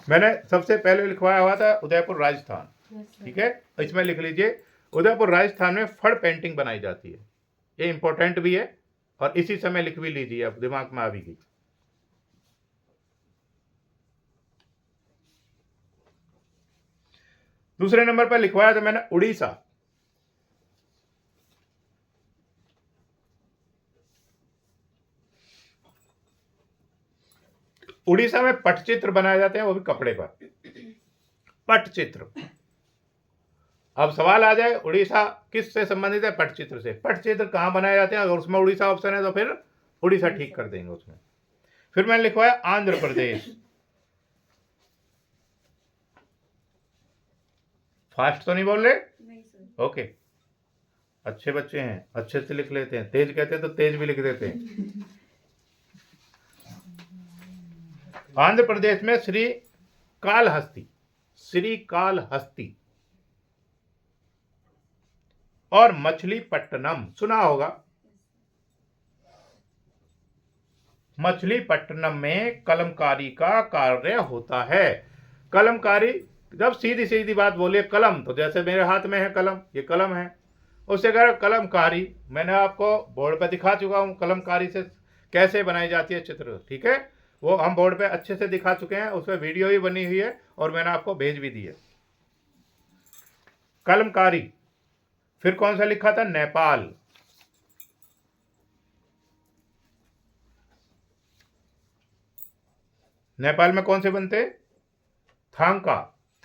मैंने सबसे पहले लिखवाया हुआ था उदयपुर राजस्थान, ठीक है, इसमें लिख लीजिए उदयपुर राजस्थान में फड़ पेंटिंग बनाई जाती है। ये इंपॉर्टेंट भी है और इसी समय लिख भी लीजिए, अब दिमाग में आ भी गई। दूसरे नंबर पर लिखवाया था मैंने उड़ीसा। उड़ीसा में पटचित्र बनाए जाते हैं, वो भी कपड़े पर पटचित्र। अब सवाल आ जाए, उड़ीसा किस से संबंधित है? पटचित्र से। पटचित्र कहाँ बनाए जाते हैं? और उसमें उड़ीसा ऑप्शन है तो फिर उड़ीसा ठीक कर देंगे उसमें। फिर मैंने लिखवाया आंध्र प्रदेश। फास्ट तो नहीं बोल रहे? नहीं सर। ओके, अच्छे बच्चे हैं, अच्छे से लिख लेते हैं। तेज कहते हैं तो तेज भी लिख देते हैं। आंध्र प्रदेश में श्री कालहस्ती और मछलीपट्टनम सुना होगा। मछलीपट्टनम में कलमकारी का कार्य होता है। कलमकारी, जब सीधी सीधी बात बोलिए, कलम तो जैसे मेरे हाथ में है कलम, ये कलम है, उससे कह कलमकारी। मैंने आपको बोर्ड पे दिखा चुका हूँ कलमकारी से कैसे बनाई जाती है चित्र, ठीक है, वो हम बोर्ड पे अच्छे से दिखा चुके हैं, उसमें वीडियो भी बनी हुई है और मैंने आपको भेज भी दी है। कलमकारी। फिर कौन सा लिखा था? नेपाल। नेपाल में कौन से बनते? थांका,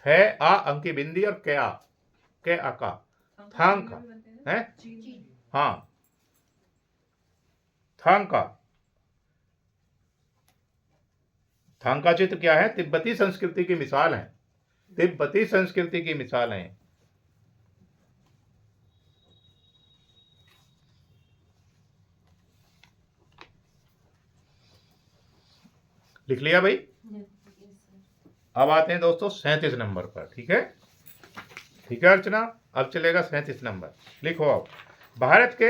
थे आ अंकी बिंदी और के आका, थांका है, हाँ थांका। थांका चित्र क्या है? तिब्बती संस्कृति की मिसाल है, तिब्बती संस्कृति की मिसाल है। लिख लिया भाई? अब आते हैं दोस्तों 37 नंबर पर। ठीक है, ठीक है अर्चना, अब चलेगा 37 नंबर। लिखो आप। भारत के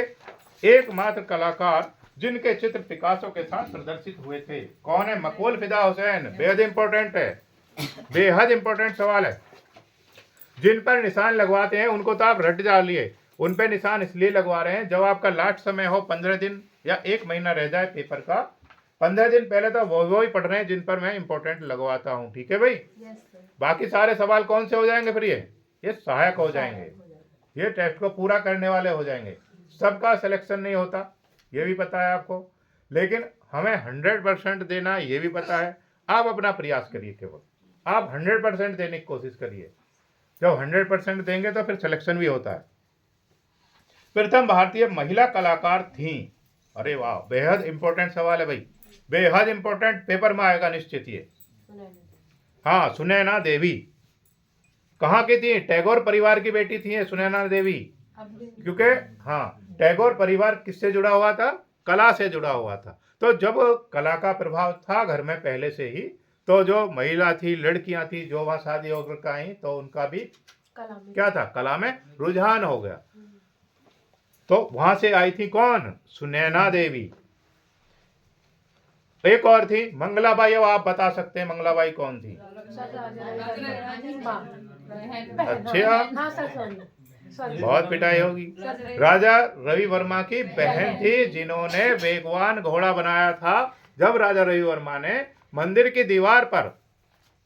एकमात्र कलाकार जिनके चित्र पिकासो के साथ प्रदर्शित हुए थे, कौन है? मकबूल फिदा हुसैन। बेहद इंपॉर्टेंट है, बेहद इंपॉर्टेंट सवाल है। जिन पर निशान लगवाते हैं उनको तो आप रट डालिए, उन पे निशान इसलिए लगवा रहे हैं जब आपका लास्ट समय हो, 15 दिन या 1 महीना रह जाए पेपर का, 15 दिन पहले तो वो ही पढ़ रहे हैं जिन पर मैं इंपॉर्टेंट लगवाता हूँ। ठीक है भाई? बाकी सारे सवाल कौन से हो जाएंगे फिर? ये सहायक हो जाएंगे, ये टेस्ट को पूरा करने वाले हो जाएंगे। सबका सिलेक्शन नहीं होता, ये भी पता है आपको, लेकिन हमें 100% देना ये भी पता है। आप अपना प्रयास करिए, केवल आप 100% देने की कोशिश करिए। जब 100% देंगे तो फिर सिलेक्शन भी होता है। प्रथम भारतीय महिला कलाकार थी। अरे वाह, बेहद इंपॉर्टेंट सवाल है भाई, बेहद इंपॉर्टेंट, पेपर में आएगा निश्चित ये। हाँ, सुनैना देवी। कहाँ की थी? टैगोर परिवार की बेटी थी सुनैना देवी। क्योंकि हाँ, टैगोर परिवार किससे जुड़ा हुआ था? कला से जुड़ा हुआ था। तो जब कला का प्रभाव था घर में पहले से ही, तो जो महिला थी, लड़कियां थी, जो वहां शादी होकर आई, तो उनका भी क्या था? कला में रुझान हो गया। तो वहां से आई थी कौन? सुनैना देवी। एक और थी मंगलाबाई। अब आप बता सकते हैं मंगलाबाई कौन थी? अच्छा, बहुत पिटाई होगी। राजा रवि वर्मा की बहन थी, जिन्होंने वेगवान घोड़ा बनाया था। जब राजा रवि वर्मा ने मंदिर की दीवार पर,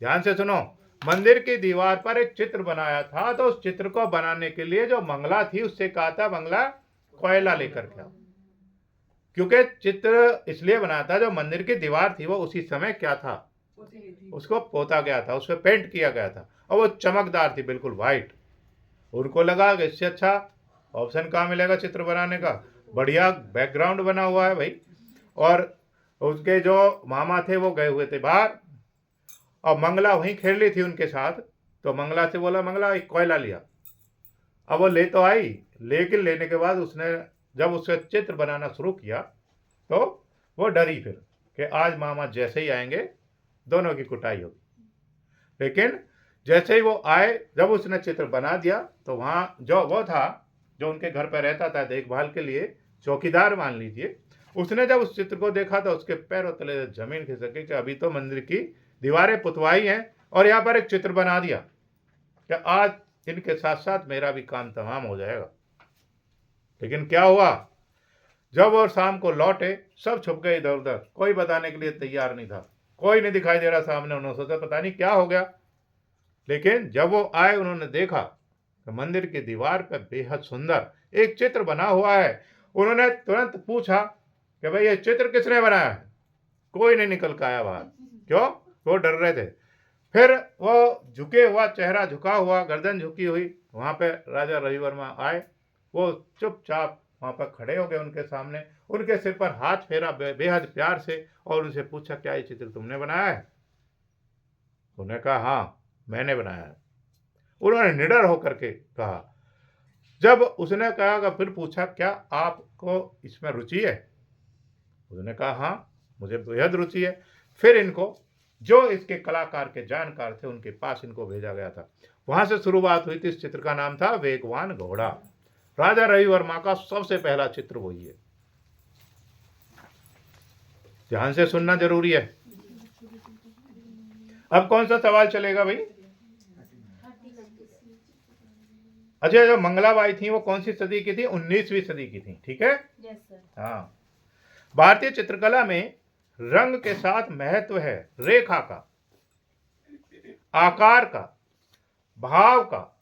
ध्यान से सुनो, मंदिर की दीवार पर एक चित्र बनाया था, तो उस चित्र को बनाने के लिए जो मंगला थी उससे कहा था मंगला कोयला लेकर के आओ। क्योंकि चित्र इसलिए बना था, जो मंदिर की दीवार थी वो उसी समय क्या था? उसको पोता गया था, उसमें पेंट किया गया था, और वो चमकदार थी, बिल्कुल वाइट। उनको लगा कि इससे अच्छा ऑप्शन कहाँ मिलेगा चित्र बनाने का, बढ़िया बैकग्राउंड बना हुआ है भाई। और उसके जो मामा थे वो गए हुए थे बाहर, और मंगला वहीं खेल रही थी उनके साथ। तो मंगला से बोला, मंगला एक कोयला लिया। अब वो ले तो आई, लेकिन लेने के बाद उसने जब उससे चित्र बनाना शुरू किया तो वो डरी फिर कि आज मामा जैसे ही आएंगे दोनों की कुटाई होगी। लेकिन जैसे ही वो आए, जब उसने चित्र बना दिया, तो वहाँ जो वो था, जो उनके घर पर रहता था देखभाल के लिए, चौकीदार मान लीजिए, उसने जब उस चित्र को देखा तो उसके पैरों तले जमीन खिसक गई कि अभी तो मंदिर की दीवारें पुतवाई हैं और यहाँ पर एक चित्र बना दिया कि आज इनके साथ साथ मेरा भी काम तमाम हो जाएगा। लेकिन क्या हुआ? जब वो शाम को लौटे, सब छुप गए इधर उधर, कोई बताने के लिए तैयार नहीं था, कोई नहीं दिखाई दे रहा सामने। उन्होंने सोचा पता नहीं क्या हो गया। लेकिन जब वो आए, उन्होंने देखा कि मंदिर की दीवार पर बेहद सुंदर एक चित्र बना हुआ है। उन्होंने तुरंत पूछा कि भाई ये चित्र किसने बनाया है? कोई नहीं निकल के आया बाहर। क्यों? वो डर रहे थे। फिर वो झुके हुआ, चेहरा झुका हुआ, गर्दन झुकी हुई, वहाँ पे राजा रवि वर्मा आए। वो चुपचाप वहाँ पर खड़े हो गए उनके सामने, उनके सिर पर हाथ फेरा बेहद प्यार से, और उनसे पूछा क्या ये चित्र तुमने बनाया है? उन्होंने कहा हाँ मैंने बनाया है। उन्होंने निडर होकर के कहा। जब उसने कहा, फिर पूछा क्या आपको इसमें रुचि है? उन्होंने कहा हाँ मुझे बेहद रुचि है। फिर इनको जो इसके कलाकार के जानकार थे उनके पास इनको भेजा गया था। वहां से शुरुआत हुई थी। इस चित्र का नाम था वेगवान घोड़ा। राजा रवि वर्मा का सबसे पहला चित्र वही है। ध्यान से सुनना जरूरी है। अब कौन सा सवाल चलेगा भाई? अच्छा, जो मंगलाबाई थी वो कौन सी सदी की थी? 19वीं सदी की थी। ठीक है, हाँ। भारतीय चित्रकला में रंग के साथ महत्व है रेखा का, आकार का, भाव का,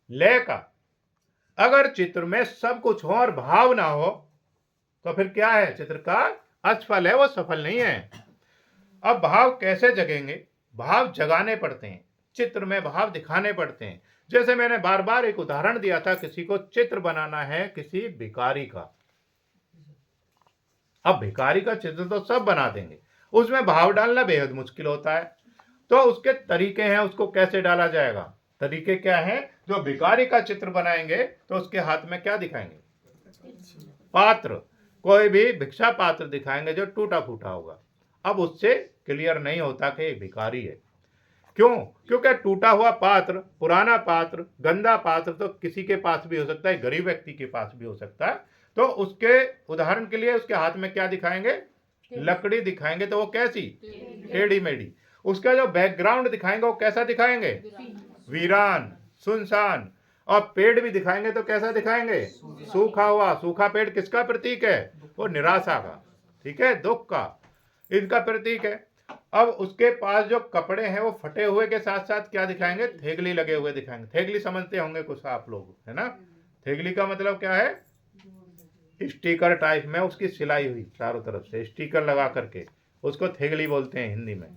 लय का। अगर चित्र में सब कुछ हो और भाव ना हो तो फिर क्या है? चित्र का असफल है, वो सफल नहीं है। अब भाव कैसे जगेंगे? भाव जगाने पड़ते हैं। चित्र में भाव दिखाने पड़ते हैं। जैसे मैंने बार बार एक उदाहरण दिया था, किसी को चित्र बनाना है किसी भिखारी का, अब भिखारी का चित्र तो सब बना देंगे, उसमें भाव डालना बेहद मुश्किल होता है। तो उसके तरीके हैं, उसको कैसे डाला जाएगा, तरीके क्या हैं। जो भिखारी का चित्र बनाएंगे तो उसके हाथ में क्या दिखाएंगे, पात्र, कोई भी भिक्षा पात्र दिखाएंगे जो टूटा फूटा होगा। अब उससे क्लियर नहीं होता कि एक भिखारी है। क्यों? क्योंकि टूटा हुआ पात्र, पुराना पात्र, गंदा पात्र तो किसी के पास भी हो सकता है, गरीब व्यक्ति के पास भी हो सकता है। तो उसके उदाहरण के लिए उसके हाथ में क्या दिखाएंगे, लकड़ी दिखाएंगे, तो वो कैसी, टेढ़ी मेढ़ी। उसका जो बैकग्राउंड दिखाएंगे वो कैसा दिखाएंगे, वीरान, सुनसान। और पेड़ भी दिखाएंगे तो कैसा दिखाएंगे, सूखा हुआ। सूखा पेड़ किसका प्रतीक है, वो निराशा का, ठीक है, दुख का, इनका प्रतीक है। अब उसके पास जो कपड़े हैं वो फटे हुए के साथ साथ क्या दिखाएंगे, थेगली लगे हुए दिखाएंगे। थेगली समझते होंगे कुछ आप लोग, है ना। थेगली का मतलब क्या है, स्टिकर टाइप में उसकी सिलाई हुई चारों तरफ से, स्टिकर लगा करके, उसको थेगली बोलते हैं हिंदी में।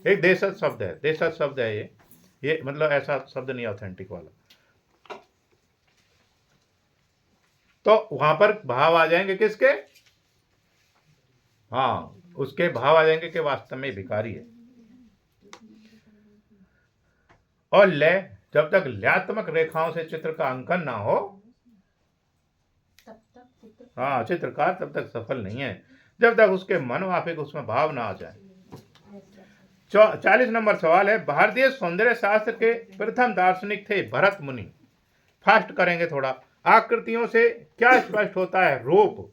एक देशज शब्द है, देशज शब्द है ये मतलब ऐसा शब्द नहीं ऑथेंटिक वाला। तो वहां पर भाव आ जाएंगे किसके, हाँ, उसके भाव आ जाएंगे कि वास्तव में भिखारी है। और लय, जब तक लयात्मक रेखाओं से चित्र का अंकन ना हो, हाँ, चित्रकार तब तक सफल नहीं है, जब तक उसके मन माफिक उसमें भाव ना आ जाए। 40 नंबर सवाल है, भारतीय सौंदर्य शास्त्र के प्रथम दार्शनिक थे भरत मुनि। फास्ट करेंगे थोड़ा। आकृतियों से क्या स्पष्ट होता है, रूप।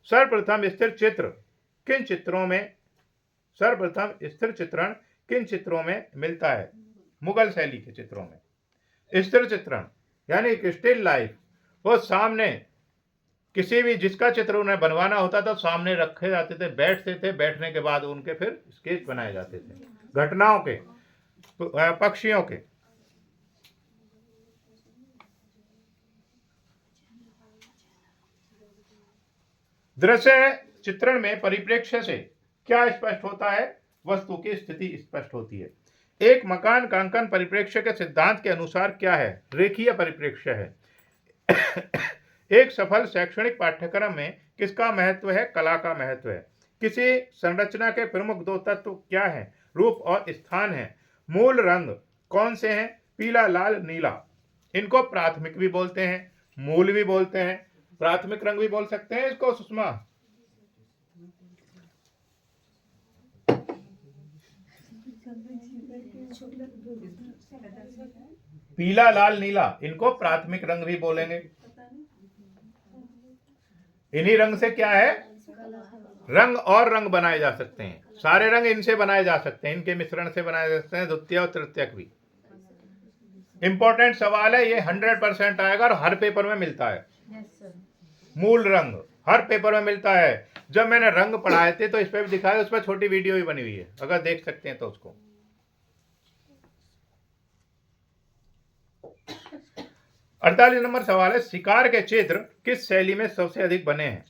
सर्वप्रथम स्थिर चित्र किन चित्रों में, सर्वप्रथम स्थिर चित्रण किन चित्रों में मिलता है, मुगल शैली के चित्रों में। स्थिर चित्रण यानी कि स्टिल लाइफ, वो सामने किसी भी जिसका चित्र उन्हें बनवाना होता था सामने रखे जाते थे, बैठते थे, बैठने के बाद उनके फिर स्केच बनाए जाते थे, घटनाओं के, पक्षियों के। दृश्य चित्रण में परिप्रेक्ष्य से क्या स्पष्ट होता है, वस्तु की स्थिति स्पष्ट होती है। एक मकान का अंकन परिप्रेक्ष्य के सिद्धांत के अनुसार क्या है, रेखीय परिप्रेक्ष्य है। एक सफल शैक्षणिक पाठ्यक्रम में किसका महत्व है, कला का महत्व है। किसी संरचना के प्रमुख दो तत्व क्या हैं, रूप और स्थान है। मूल रंग कौन से हैं, पीला, लाल, नीला। इनको प्राथमिक भी बोलते हैं, मूल भी बोलते हैं, प्राथमिक रंग भी बोल सकते हैं इसको सुषमा। पीला, लाल, नीला, इनको प्राथमिक रंग भी बोलेंगे। इन्हीं रंग से क्या है, रंग और रंग बनाए जा सकते हैं। सारे रंग इनसे बनाए जा सकते हैं, इनके मिश्रण से बनाए जा सकते हैं, द्वितीय और तृतीयक भी। इंपॉर्टेंट सवाल है ये, 100% आएगा और हर पेपर में मिलता है। मूल रंग हर पेपर में मिलता है। जब मैंने रंग पढ़ाए थे तो इस पे भी दिखाया, उस पर छोटी वीडियो भी बनी हुई है, अगर देख सकते हैं तो उसको। 48 नंबर सवाल है, शिकार के चित्र किस शैली में सबसे अधिक बने हैं।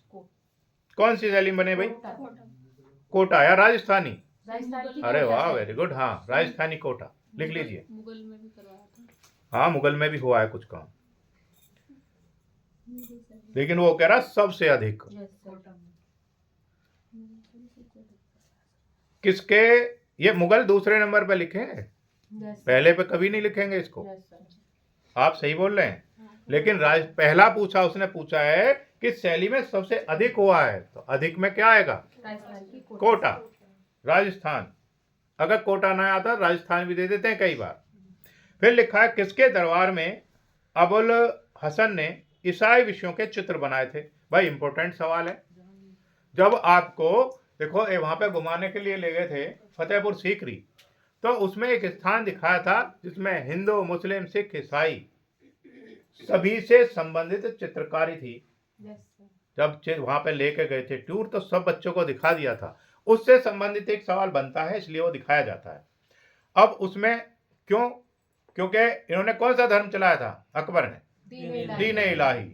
कौन सी शैली में बने भाई, कोटा या राजस्थानी। अरे वाह, वेरी गुड, हाँ, राजस्थानी कोटा लिख लीजिए। मुगल में भी करवाया था, हाँ, मुगल में भी हुआ है कुछ काम, लेकिन वो कह रहा सबसे अधिक। किसके, ये मुगल दूसरे नंबर पे लिखेंगे, पहले पे कभी नहीं लिखेंगे इसको। आप सही बोल रहे हैं, लेकिन पहला पूछा, उसने पूछा है किस शैली में सबसे अधिक हुआ है, तो अधिक में क्या आएगा, कोटा, राजस्थान। अगर कोटा ना आता राजस्थान भी दे देते हैं कई बार। फिर लिखा है, किसके दरबार में अबुल हसन ने ईसाई विषयों के चित्र बनाए थे। भाई इंपॉर्टेंट सवाल है। जब आपको देखो वहां पे घुमाने के लिए ले गए थे फतेहपुर सीकरी, तो उसमें एक स्थान दिखाया था जिसमें हिंदू, मुस्लिम, सिख, ईसाई सभी से संबंधित चित्रकारी थी। जब वहां पे लेके गए थे टूर, तो सब बच्चों को दिखा दिया था। उससे संबंधित एक सवाल बनता है, इसलिए वो दिखाया जाता है। अब उसमें क्यों, क्योंकि इन्होंने कौन सा धर्म चलाया था, अकबर ने, दीन इलाही,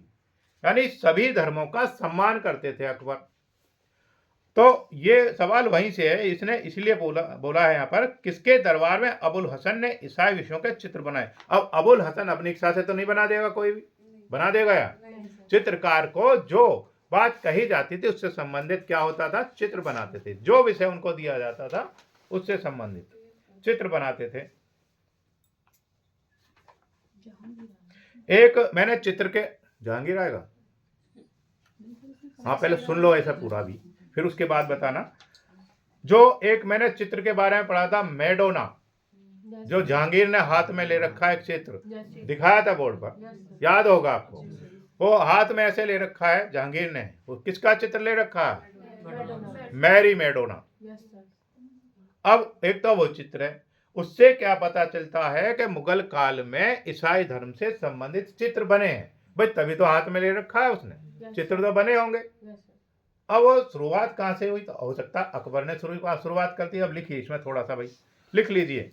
यानी सभी धर्मों का सम्मान करते थे अकबर। तो ये सवाल वहीं से है, इसने इसलिए बोला है यहाँ पर, किसके दरबार में अबुल हसन ने ईसाई विषयों के चित्र बनाए। अब अबुल हसन अपनी इच्छा से तो नहीं बना देगा, कोई भी बना देगा या चित्रकार को जो बात कही जाती थी उससे संबंधित क्या होता था, चित्र बनाते थे। जो विषय उनको दिया जाता था उससे संबंधित चित्र बनाते थे। एक मैंने चित्र के, जहांगीर आएगा, हाँ पहले सुन लो ऐसा पूरा भी, फिर उसके बाद बताना। जो एक मैंने चित्र के बारे में पढ़ा था, मैडोना, जो जहांगीर ने हाथ में ले रखा है, एक चित्र दिखाया था बोर्ड पर, याद होगा आपको। वो हाथ में ऐसे ले रखा है जहांगीर ने, वो किसका चित्र ले रखा है, मैरी मैडोना। अब एक तो वो चित्र है, उससे क्या पता चलता है कि मुगल काल में ईसाई धर्म से संबंधित चित्र बने हैं। भाई तभी तो हाथ में ले रखा है उसने, चित्र तो बने होंगे। अब वो शुरुआत कहाँ से हुई, तो हो सकता है अकबर ने शुरुआत कर दी। अब लिखिए इसमें थोड़ा सा, भाई लिख लीजिए।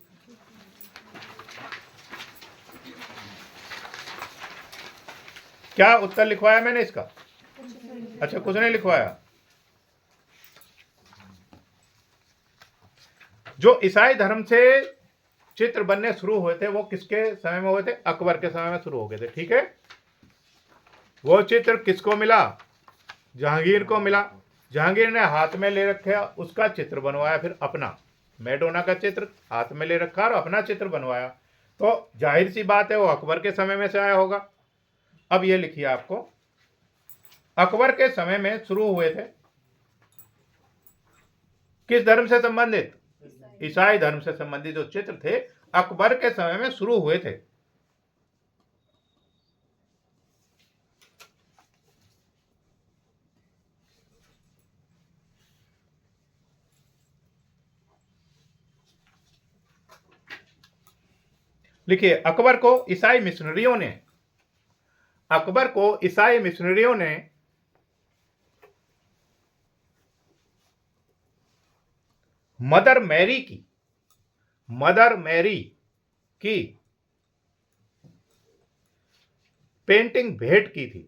क्या उत्तर लिखवाया मैंने इसका? अच्छा, कुछ नहीं लिखवाया। जो ईसाई धर्म से चित्र बनने शुरू हुए थे वो किसके समय में हुए थे, अकबर के समय में शुरू हो गए थे। ठीक है, वो चित्र किसको मिला, जहांगीर को मिला। जहांगीर ने हाथ में ले रखे उसका चित्र बनवाया, फिर अपना मैडोना का चित्र हाथ में ले रखा और अपना चित्र बनवाया। तो जाहिर सी बात है वो अकबर के समय में से आया होगा। अब ये लिखिए आपको, अकबर के समय में शुरू हुए थे, किस धर्म से संबंधित, ईसाई धर्म से संबंधित जो चित्र थे अकबर के समय में शुरू हुए थे। लिखिए, अकबर को ईसाई मिशनरियों ने मदर मैरी की पेंटिंग भेंट की थी।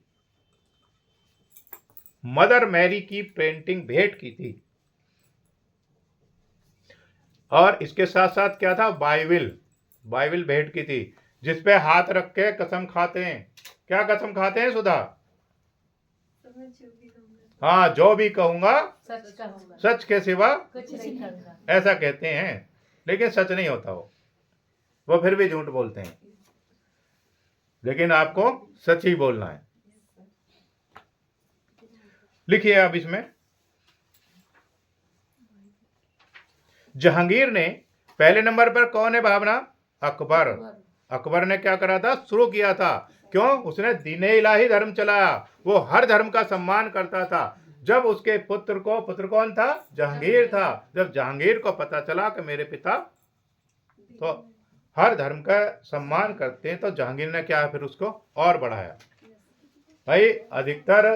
मदर मैरी की पेंटिंग भेंट की थी। और इसके साथ साथ क्या था, बाइबिल भेंट की थी, जिसपे हाथ रख के कसम खाते हैं। क्या कसम खाते हैं सुधा? हाँ, जो भी कहूंगा सच के सिवा कुछ नहीं कहूंगा, ऐसा कहते हैं, लेकिन सच नहीं होता वो फिर भी झूठ बोलते हैं, लेकिन आपको सच ही बोलना है। लिखिए अब इसमें, जहांगीर ने पहले नंबर पर कौन है भावना, अकबर ने क्या करा था, शुरू किया था। क्यों? उसने दीन-ए इलाही धर्म चलाया। वो हर धर्म का सम्मान करता था। जब उसके पुत्र कौन था, जहांगीर था। जब जहांगीर को पता चला कि मेरे पिता तो हर धर्म का सम्मान करते हैं, तो जहांगीर ने क्या फिर उसको और बढ़ाया। भाई अधिकतर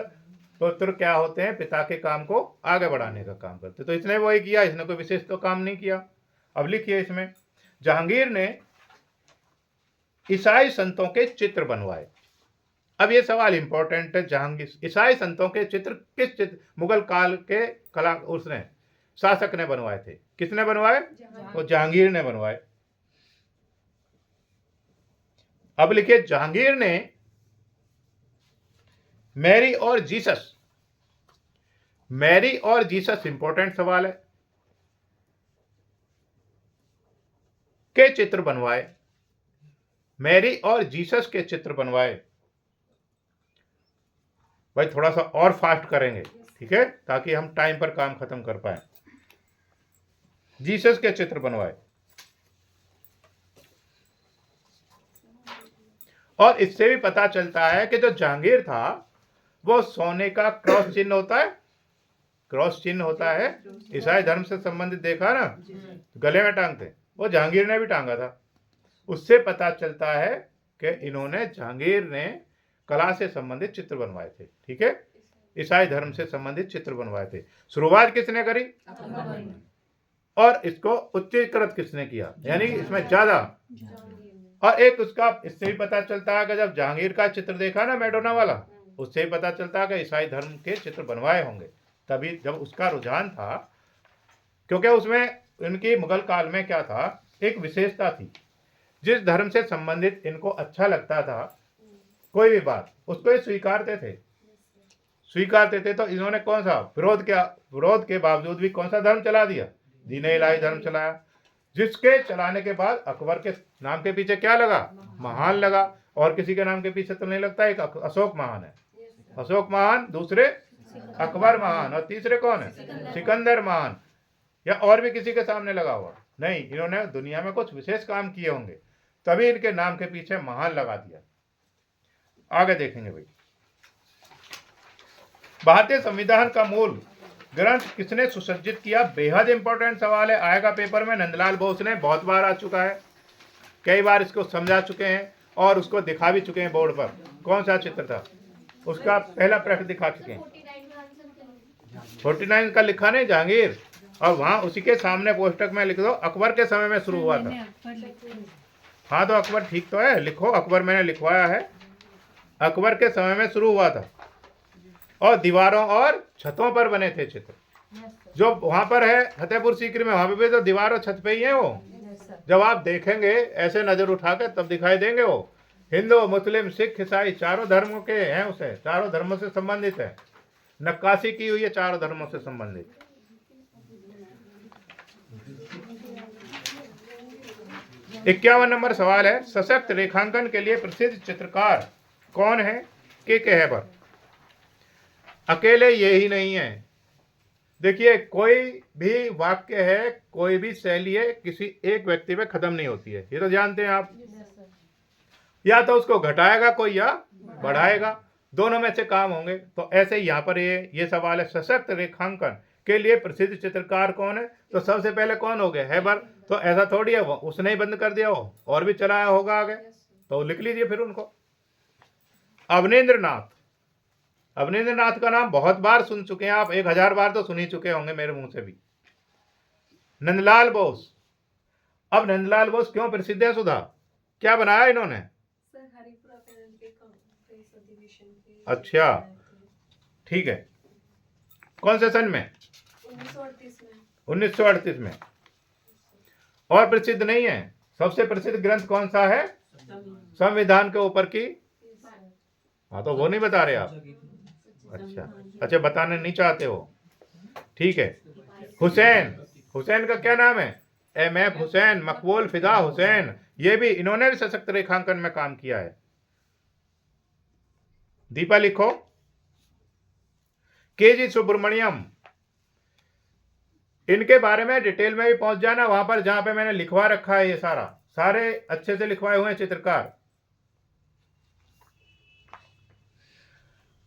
पुत्र क्या होते हैं, पिता के काम को आगे बढ़ाने का काम करते, तो इसने वही किया, इसने कोई विशेष तो काम नहीं किया। अब लिखिए इसमें, जहांगीर ने ईसाई संतों के चित्र बनवाए। अब ये सवाल इंपॉर्टेंट है, जहांगीर ईसाई संतों के चित्र किस चित्र, मुगल काल के कला उसने शासक ने बनवाए थे। किसने बनवाए? वो जहांगीर ने बनवाए। अब लिखिए, जहांगीर ने मैरी और जीसस इंपॉर्टेंट सवाल है, के चित्र बनवाए। मैरी और जीसस के चित्र बनवाए। भाई थोड़ा सा और फास्ट करेंगे, ठीक है, ताकि हम टाइम पर काम खत्म कर पाए। जीसस के चित्र बनवाए। और इससे भी पता चलता है कि जो जहांगीर था वो सोने का क्रॉस चिन्ह होता है, ईसाई धर्म से संबंधित, देखा ना, गले में टांगते, वो जहांगीर ने भी टांगा था। उससे पता चलता है कि जहांगीर ने कला से संबंधित चित्र बनवाए थे। ठीक है, ईसाई धर्म से संबंधित चित्र बनवाए थे। शुरुआत किसने करी और इसको उच्चीकृत किसने किया, यानी इसमें ज्यादा। और एक उसका इससे भी पता चलता है कि जब जहांगीर का चित्र देखा ना मैडोना वाला, उससे भी पता चलता है कि ईसाई धर्म के चित्र बनवाए होंगे। तभी जब उसका रुझान था, क्योंकि उसमें इनकी मुगल काल में क्या था, एक विशेषता थी, जिस धर्म से संबंधित इनको अच्छा लगता था कोई भी बात, उसको ये स्वीकारते थे। तो इन्होंने कौन सा विरोध के बावजूद भी कौन सा धर्म चला दिया, दीन इलाही धर्म चलाया, जिसके चलाने के बाद अकबर के नाम के पीछे क्या लगा, महान लगा। और किसी के नाम के पीछे तो नहीं लगता, एक अशोक महान है, अशोक महान, दूसरे अकबर महान, और तीसरे कौन है, सिकंदर महान, या और भी किसी के सामने लगा हुआ नहीं। इन्होंने दुनिया में कुछ विशेष काम किए होंगे, तभी इनके नाम के पीछे महान लगा दिया। आगे देखेंगे भाई, भारतीय संविधान का मूल ग्रंथ किसने सुसज्जित किया, बेहद इंपॉर्टेंट सवाल है, आएगा पेपर में। नंदलाल बोस ने, बहुत बार आ चुका है, कई बार इसको समझा चुके हैं और उसको दिखा भी चुके हैं बोर्ड पर। कौन सा चित्र था उसका, पहला प्रश्न दिखा चुके हैं। 49 का लिखा नहीं जहांगीर, और वहां उसी के सामने पोस्टक में लिख दो अकबर के समय में शुरू हुआ था। हाँ तो अकबर ठीक तो है, लिखो अकबर, मैंने लिखवाया है, अकबर के समय में शुरू हुआ था, और दीवारों और छतों पर बने थे चित्र। जो वहां पर है फतेहपुर सीकरी में, वहां पे भी तो दीवार और छत पे ही है वो। जब आप देखेंगे ऐसे नजर उठा के तब दिखाई देंगे वो। हिंदू, मुस्लिम, सिख, ईसाई चारों धर्मों के हैं, उसे चारों धर्मों से संबंधित है, नक्काशी की हुई है चारों धर्मों से संबंधित। 51 नंबर सवाल है, सशक्त रेखांकन के लिए प्रसिद्ध चित्रकार कौन है, के हैबर। अकेले ये ही नहीं है, देखिए कोई भी वाक्य है, कोई भी शैली है, किसी एक व्यक्ति पे खत्म नहीं होती है, ये तो जानते हैं आप। या तो उसको घटाएगा कोई या बढ़ाएगा, दोनों में से काम होंगे। तो ऐसे ही यहाँ पर ये सवाल है, सशक्त रेखांकन के लिए प्रसिद्ध चित्रकार कौन है, तो सबसे पहले कौन हो गया, हैबर। तो ऐसा थोड़ी है वो उसने ही बंद कर दिया हो, और भी चलाया होगा आगे, तो लिख लीजिए फिर उनको। अवनींद्र नाथ का नाम बहुत बार सुन चुके हैं आप, 1000 बार तो सुन ही चुके होंगे मेरे मुंह से भी। नंदलाल बोस, अब नंदलाल बोस क्यों प्रसिद्ध है सुधा, क्या बनाया इन्होंने। सर हरिपुरा पैनल के कांग्रेस अधिवेशन के, अच्छा ठीक है, कौन से सन में, 1938 में। 1938 में। और प्रसिद्ध नहीं है, सबसे प्रसिद्ध ग्रंथ कौन सा है, संविधान के ऊपर की। हाँ तो वो नहीं बता रहे आप, अच्छा बताने नहीं चाहते हो, ठीक है। हुसैन का क्या नाम है, MF हुसैन, मकबूल फिदा हुसैन, ये भी इन्होंने भी सशक्त रेखांकन में काम किया है। दीपा लिखो। KG सुब्रमण्यम, इनके बारे में डिटेल में भी पहुंच जाना वहां पर जहां पे मैंने लिखवा रखा है, ये सारे अच्छे से लिखवाए हुए हैं चित्रकार।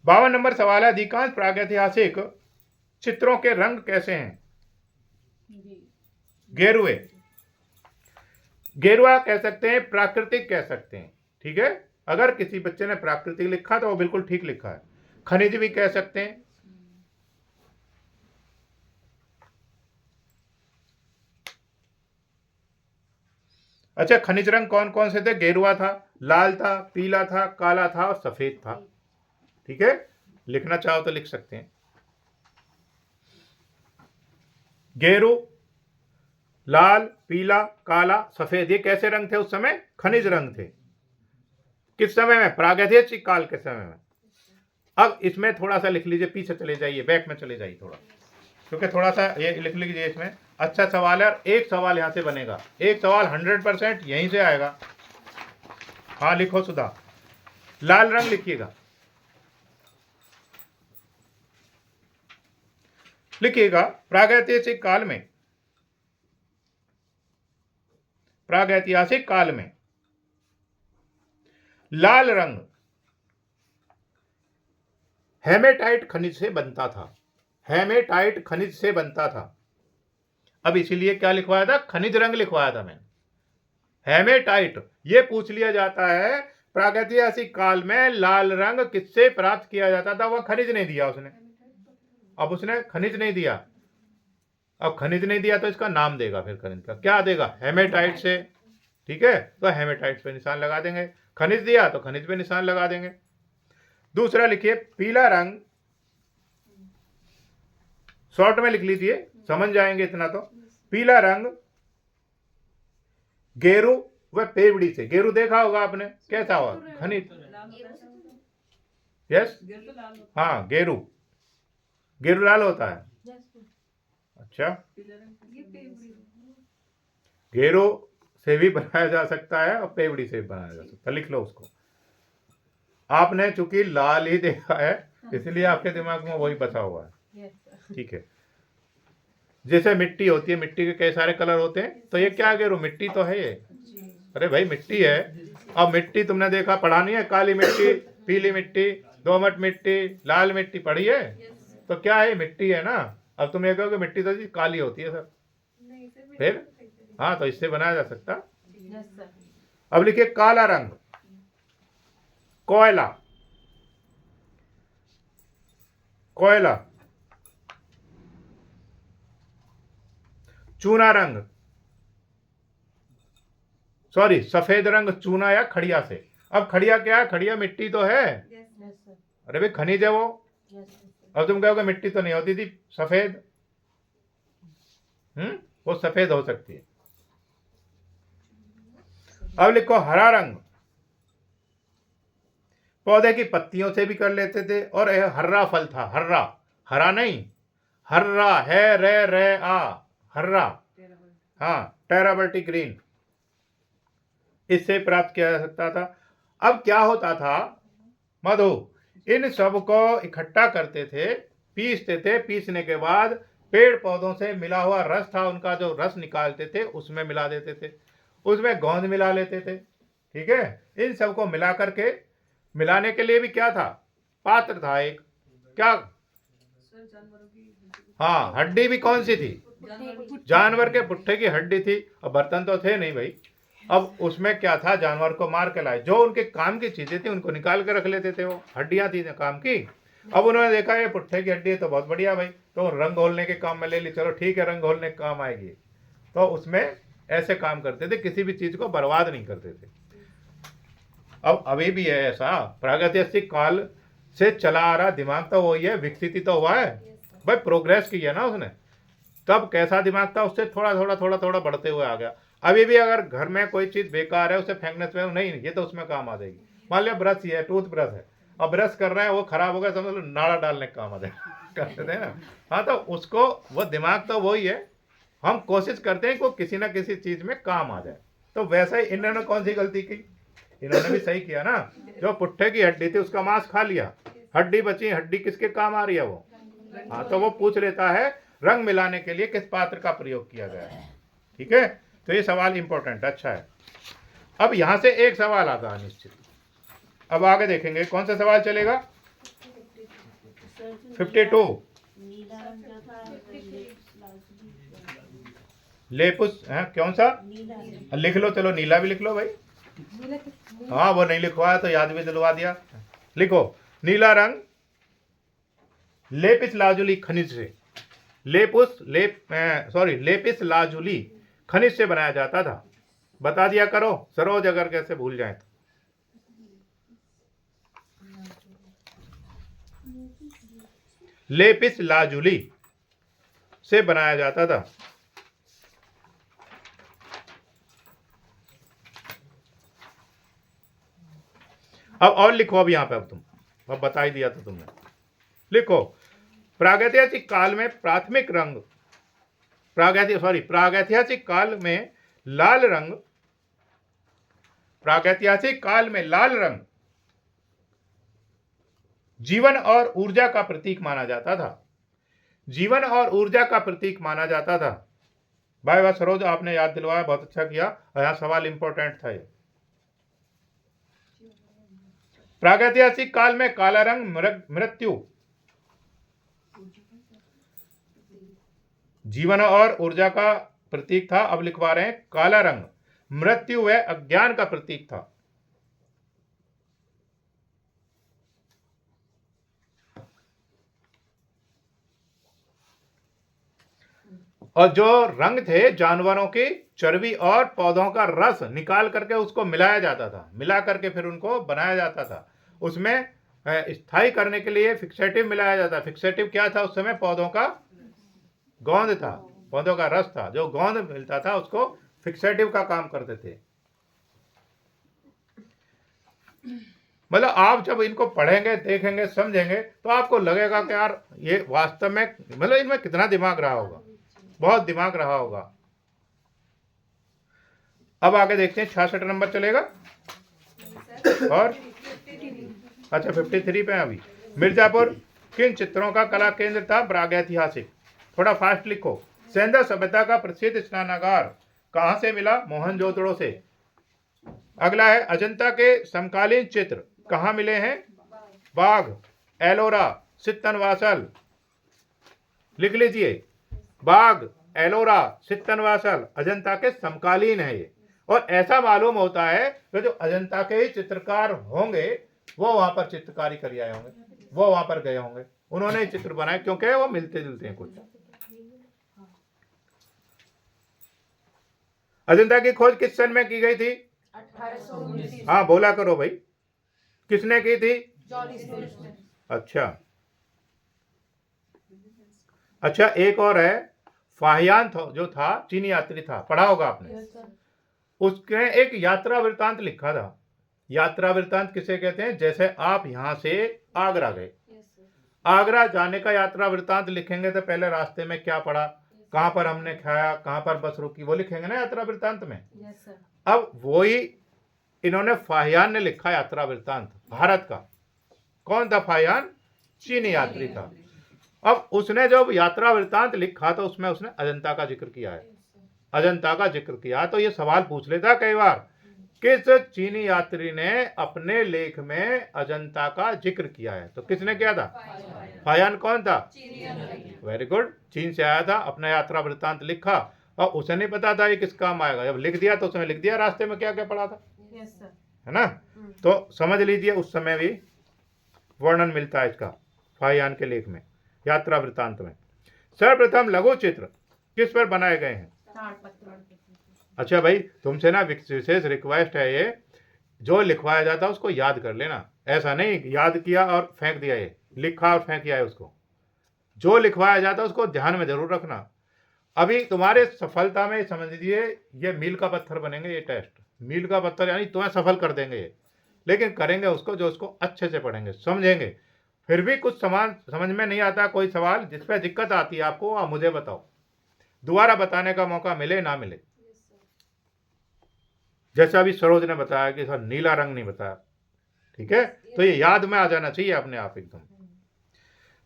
52 नंबर सवाल है, अधिकांश प्रागैतिहासिक चित्रों के रंग कैसे हैं, गेरुआ कह सकते हैं, प्राकृतिक कह सकते हैं, ठीक है। अगर किसी बच्चे ने प्राकृतिक लिखा तो वो बिल्कुल ठीक लिखा है। खनिज भी कह सकते हैं, अच्छा खनिज रंग कौन कौन से थे, गेरुआ था, लाल था, पीला था, काला था और सफेद था, ठीक है। लिखना चाहो तो लिख सकते हैं। गेरू, लाल, पीला, काला, सफेद, ये कैसे रंग थे उस समय, खनिज रंग थे। किस समय में, प्रागैतिहासिक काल के समय में। अब इसमें थोड़ा सा लिख लीजिए, पीछे चले जाइए, बैक में चले जाइए थोड़ा, क्योंकि थोड़ा सा ये लिख लीजिए, इसमें अच्छा सवाल है और एक सवाल यहां से बनेगा, एक सवाल 100% यहीं से आएगा। हाँ लिखो सुधा, लाल रंग लिखिएगा, लिखिएगा। प्रागैतिहासिक काल में लाल रंग हेमेटाइट खनिज से बनता था, अब इसीलिए क्या लिखवाया था, खनिज रंग लिखवाया था मैंने, हेमेटाइट। ये पूछ लिया जाता है प्रागैतिहासिक काल में लाल रंग किससे प्राप्त किया जाता था, वह खनिज नहीं दिया उसने। अब उसने खनिज नहीं दिया, अब खनिज नहीं दिया तो इसका नाम देगा, फिर खनिज का क्या देगा, हेमेटाइट से, ठीक है। तो हेमेटाइट पे निशान लगा देंगे, खनिज दिया तो खनिज पे निशान लगा देंगे। दूसरा लिखिए, पीला रंग शॉर्ट में लिख लीजिए, समझ जाएंगे इतना तो। पीला रंग गेरू व पेवड़ी से। गेरू देखा होगा आपने, कैसा हुआ, खनिज। यस, गिर तो लाल होता हाँ गेरू, गेरू लाल होता है। Yes, sir. अच्छा, है, पीले रंग की पेवड़ी। गेरू से भी बनाया जा सकता है और पेवड़ी से भी बनाया जा सकता है, लिख लो उसको। आपने चूंकि लाल ही देखा है इसलिए आपके दिमाग में वही बसा हुआ है, Yes, sir. ठीक है। जैसे मिट्टी होती है, मिट्टी के कई सारे कलर होते हैं, तो ये क्या गेरू, मिट्टी तो है ये। अरे भाई मिट्टी है। अब मिट्टी तुमने देखा, पढ़ा नहीं है, काली मिट्टी, पीली मिट्टी, दोमट मिट्टी, लाल मिट्टी, पढ़ी है? तो क्या है, मिट्टी है ना। अब तुम ये कहोगे मिट्टी तो जी काली होती है सर, नहीं सर फिर हाँ, तो इससे बनाया जा सकता। Yes, sir. अब लिखिए काला रंग कोयला, कोयला। चूना रंग, सॉरी सफेद रंग चूना या खड़िया से। अब खड़िया क्या है, खड़िया मिट्टी तो है। Yes, sir. अरे भाई खनिज है वो। Yes, sir. अब तुम कहोगे मिट्टी तो नहीं होती थी सफेद, वो सफेद हो सकती है। अब लिखो हरा रंग, पौधे की पत्तियों से भी कर लेते थे, और यह हर्रा फल था। हर्रा, हरा नहीं, हर्रा है, रे रे आ, हर्रा, हाँ, टेराबल्टी ग्रीन, इससे प्राप्त किया जा सकता था। अब क्या होता था मधु, इन सब को इकट्ठा करते थे, पीसते थे, पीसने के बाद पेड़ पौधों से मिला हुआ रस था, उनका जो रस निकालते थे उसमें मिला देते थे, उसमें गोंद मिला लेते थे, ठीक है। इन सब को मिला करके, मिलाने के लिए भी क्या था, पात्र था एक, क्या, सर जानवरों की हाँ, हड्डी भी कौन सी थी, जानवर के पुट्ठे की हड्डी थी। और बर्तन तो थे नहीं भाई। अब उसमें क्या था, जानवर को मार के लाए, जो उनके काम की चीजें थी उनको निकाल के रख लेते थे, वो हड्डियां थी काम की। अब उन्होंने देखा ये पुट्ठे की हड्डी है तो बहुत बढ़िया भाई, तो रंग घोलने के काम में ले ली, चलो ठीक है, रंग घोलने के काम आएगी। तो उसमें ऐसे काम करते थे, किसी भी चीज को बर्बाद नहीं करते थे। अब अभी भी है ऐसा, प्रागैतिहासिक काल से चला आ रहा दिमाग तो वही है, विकसित ही तो हुआ है भाई, प्रोग्रेस की है ना उसने। तब कैसा दिमाग था, उससे थोड़ा थोड़ा थोड़ा थोड़ा बढ़ते हुए आ गया। अभी भी अगर घर में कोई चीज बेकार है, उसे फेंकने से नहीं, ये तो उसमें काम आ जाएगी। मान लिया ब्रश ही है, टूथ ब्रश है, अब ब्रश कर रहे हैं, वो खराब हो गया, समझ लो नाड़ा डालने का काम आ जाएगा, करते थे ना। हाँ, तो उसको, वो दिमाग तो वही है, हम कोशिश करते हैं कि वो किसी ना किसी चीज में काम आ जाए। तो वैसे ही इन्होंने कौन सी गलती की, इन्होंने भी सही किया ना। जो पुट्ठे की हड्डी थी उसका मांस खा लिया, हड्डी बची, हड्डी किसके काम आ रही है वो, हाँ, तो वो पूछ लेता है रंग मिलाने के लिए किस पात्र का प्रयोग किया गया है, ठीक है। तो ये सवाल इंपॉर्टेंट, अच्छा है। अब यहां से एक सवाल आता है निश्चित, अब आगे देखेंगे कौन सा सवाल चलेगा। 52 लेपुस है, कौन सा, लिख लो, चलो नीला भी लिख लो भाई। हाँ, वो नहीं लिखवाया तो याद भी दिलवा दिया। लिखो नीला रंग लेपिस लाजुली खनिज से, लेपिस लाजुली खनिज से बनाया जाता था। बता दिया करो सरोज, अगर कैसे भूल जाए तो। लेपिस लाजुली से बनाया जाता था। अब और लिखो, अब यहां पे, अब तुम, अब बता ही दिया था तुमने। लिखो प्रागैतिहासिक काल में प्राथमिक रंग, प्रागैतिहासिक काल में लाल रंग, प्रागैतिहासिक काल में लाल रंग जीवन और ऊर्जा का प्रतीक माना जाता था। जीवन और ऊर्जा का प्रतीक माना जाता था। भाई वाह सरोज, आपने याद दिलवाया, बहुत अच्छा किया। यहां सवाल इंपॉर्टेंट था ये। प्रागैतिहासिक काल में काला रंग मृत्यु, जीवन और ऊर्जा का प्रतीक था। अब लिखवा रहे हैं काला रंग मृत्यु व अज्ञान का प्रतीक था। और जो रंग थे जानवरों की चर्बी और पौधों का रस निकाल करके उसको मिलाया जाता था, मिला करके फिर उनको बनाया जाता था। उसमें स्थायी करने के लिए फिक्सेटिव मिलाया जाता। फिक्सेटिव क्या था उस समय, पौधों का गोंद था, पौधों का रस था, जो गोंद मिलता था उसको फिक्सेटिव का काम करते थे। मतलब आप जब इनको पढ़ेंगे, देखेंगे, समझेंगे तो आपको लगेगा कि यार ये वास्तव में मतलब इनमें कितना दिमाग रहा होगा, बहुत दिमाग रहा होगा। अब आगे देखते हैं 66 नंबर चलेगा और अच्छा 53 पे अभी। मिर्जापुर किन चित्रों का कला केंद्र था? प्रागैतिहासिक। थोड़ा फास्ट लिखो। सेंधा सभ्यता का प्रसिद्ध स्नानागार कहां से मिला? मोहनजोदड़ो से। अगला है अजंता के समकालीन चित्र कहां मिले हैं? बाघ, एलोरा, सित्तनवासल। लिख लीजिए, बाघ, एलोरा, सित्तनवासल अजंता के समकालीन है ये। और ऐसा मालूम होता है कि जो अजंता के ही चित्रकार होंगे वो वहां पर चित्रकारी कर आए होंगे, वो वहां पर गए होंगे, उन्होंने ही चित्र बनाए, क्योंकि वो मिलते जुलते हैं कुछ। अजंता की खोज किस सन में की गई थी? 1819। हाँ बोला करो भाई, किसने की थी? जॉनी स्मिथ ने। अच्छा अच्छा, एक और है, फाहियान जो था चीनी यात्री था, पढ़ा होगा आपने। Yes sir. उसने एक यात्रा वृत्तांत लिखा था। यात्रा वृत्तांत किसे कहते हैं? जैसे आप यहां से आगरा गए, आगरा जाने का यात्रा वृत्तांत लिखेंगे तो पहले रास्ते में क्या पड़ा, कहां पर हमने खाया, कहां पर बस रुकी, वो लिखेंगे ना यात्रा वृत्तांत में। Yes sir. अब वही इन्होंने, फाहियान ने लिखा यात्रा वृत्तांत भारत का। कौन था फाहियान? चीनी यात्री था। अब उसने जब यात्रा वृत्तांत लिखा तो उसमें उसने अजंता का जिक्र किया है, अजंता का जिक्र किया। तो ये सवाल पूछ लेता कई बार, किस चीनी यात्री ने अपने लेख में अजंता का जिक्र किया है? तो किसने किया था? फाहियान। कौन था? वेरी गुड, चीन से आया था, अपना यात्रा वृत्तांत लिखा और उसे नहीं पता था ये किस काम आएगा। जब लिख दिया तो उसने लिख दिया रास्ते में क्या क्या पड़ा था, यस सर। है ना। तो समझ लीजिए उस समय भी वर्णन मिलता है इसका फाहियान के लेख में, यात्रा वृत्तांत में। सर्वप्रथम लघु चित्र किस पर बनाए गए हैं? ताड़पत्र। अच्छा भाई, तुमसे ना विशेष रिक्वेस्ट है, ये जो लिखवाया जाता है उसको याद कर लेना। ऐसा नहीं याद किया और फेंक दिया, ये लिखा और फेंक दिया है उसको। जो लिखवाया जाता है उसको ध्यान में जरूर रखना। अभी तुम्हारे सफलता में समझ लीजिए ये मील का पत्थर बनेंगे, ये टेस्ट मील का पत्थर, यानी तुम्हें सफल कर देंगे ये। लेकिन करेंगे उसको जो उसको अच्छे से पढ़ेंगे, समझेंगे। फिर भी कुछ समान समझ में नहीं आता, कोई सवाल जिस पर दिक्कत आती है आपको, आप मुझे बताओ, दोबारा बताने का मौका मिले ना मिले। जैसा अभी सरोज ने बताया कि सर नीला रंग नहीं बताया, ठीक है, तो ये याद में आ जाना चाहिए अपने आप एकदम।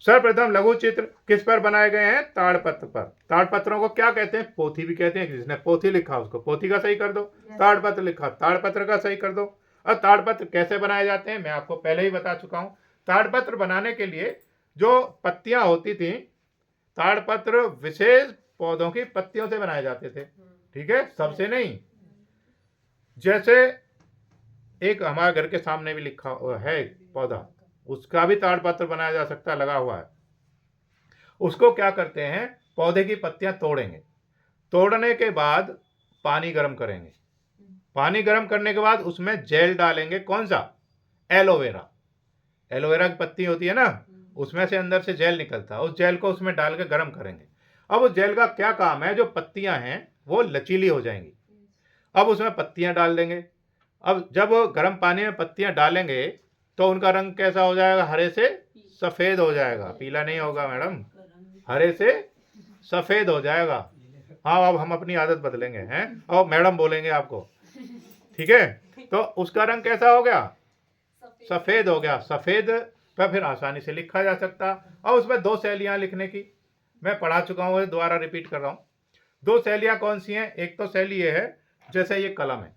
सर्वप्रथम लघु चित्र किस पर बनाए गए हैं? ताड़पत्र पर। ताड़पत्रों को क्या कहते हैं? पोथी भी कहते हैं। जिसने पोथी लिखा उसको पोथी का सही कर दो, ताड़पत्र लिखा ताड़पत्र का सही कर दो। और ताड़पत्र कैसे बनाए जाते हैं मैं आपको पहले ही बता चुका हूं। ताड़पत्र बनाने के लिए जो पत्तियां होती थी, ताड़पत्र विशेष पौधों की पत्तियों से बनाए जाते थे, ठीक है, सबसे नहीं। जैसे एक हमारे घर के सामने भी लिखा है पौधा, उसका भी ताड़पत्र बनाया जा सकता है, लगा हुआ है। उसको क्या करते हैं, पौधे की पत्तियां तोड़ेंगे, तोड़ने के बाद पानी गर्म करेंगे, पानी गर्म करने के बाद उसमें जेल डालेंगे। कौन सा? एलोवेरा। एलोवेरा की पत्ती होती है ना, उसमें से अंदर से जेल निकलता है, उस जेल को उसमें डाल के गर्म करेंगे। अब उस जेल का क्या काम है, जो पत्तियां हैं वो लचीली हो जाएंगी। अब उसमें पत्तियां डाल देंगे। अब जब गर्म पानी में पत्तियां डालेंगे तो उनका रंग कैसा हो जाएगा? हरे से सफ़ेद हो जाएगा, पीला नहीं होगा मैडम, हरे से सफ़ेद हो जाएगा। हाँ, अब हम अपनी आदत बदलेंगे हैं, और मैडम बोलेंगे आपको, ठीक है। तो उसका रंग कैसा हो गया? सफ़ेद हो गया। सफ़ेद पर फिर आसानी से लिखा जा सकता। और उसमें दो शैलियाँ लिखने की मैं पढ़ा चुका हूँ, दोबारा रिपीट कर रहा हूँ। दो शैलियाँ कौन सी हैं? एक तो शैली ये है, जैसे ये कलम है,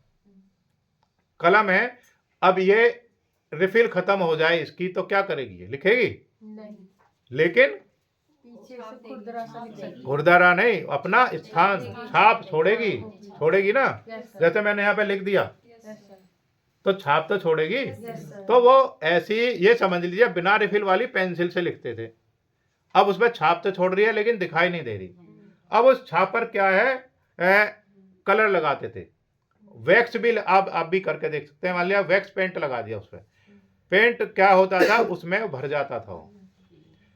कलम है, अब ये रिफिल खत्म हो जाए इसकी तो क्या करेगी? ये लिखेगी नहीं, लेकिन पीछे से खुरदरा सा लिख सकती खुरदरा नहीं, अपना स्थान छाप छोड़ेगी, छोड़ेगी ना। है। Yes sir. जैसे मैंने यहाँ पे लिख दिया यस सर। तो छाप तो छोड़ेगी। Yes sir. तो वो ऐसी, ये समझ लीजिए बिना रिफिल वाली पेंसिल से लिखते थे। अब उसमें छाप तो छोड़ रही है लेकिन दिखाई नहीं दे रही। अब उस छाप पर क्या है, कलर लगाते थे। वैक्स भी आप भी करके देख सकते हैं। मान लिया वैक्स पेंट लगा दिया उस पर, पेंट क्या होता था उसमें भर जाता था वो।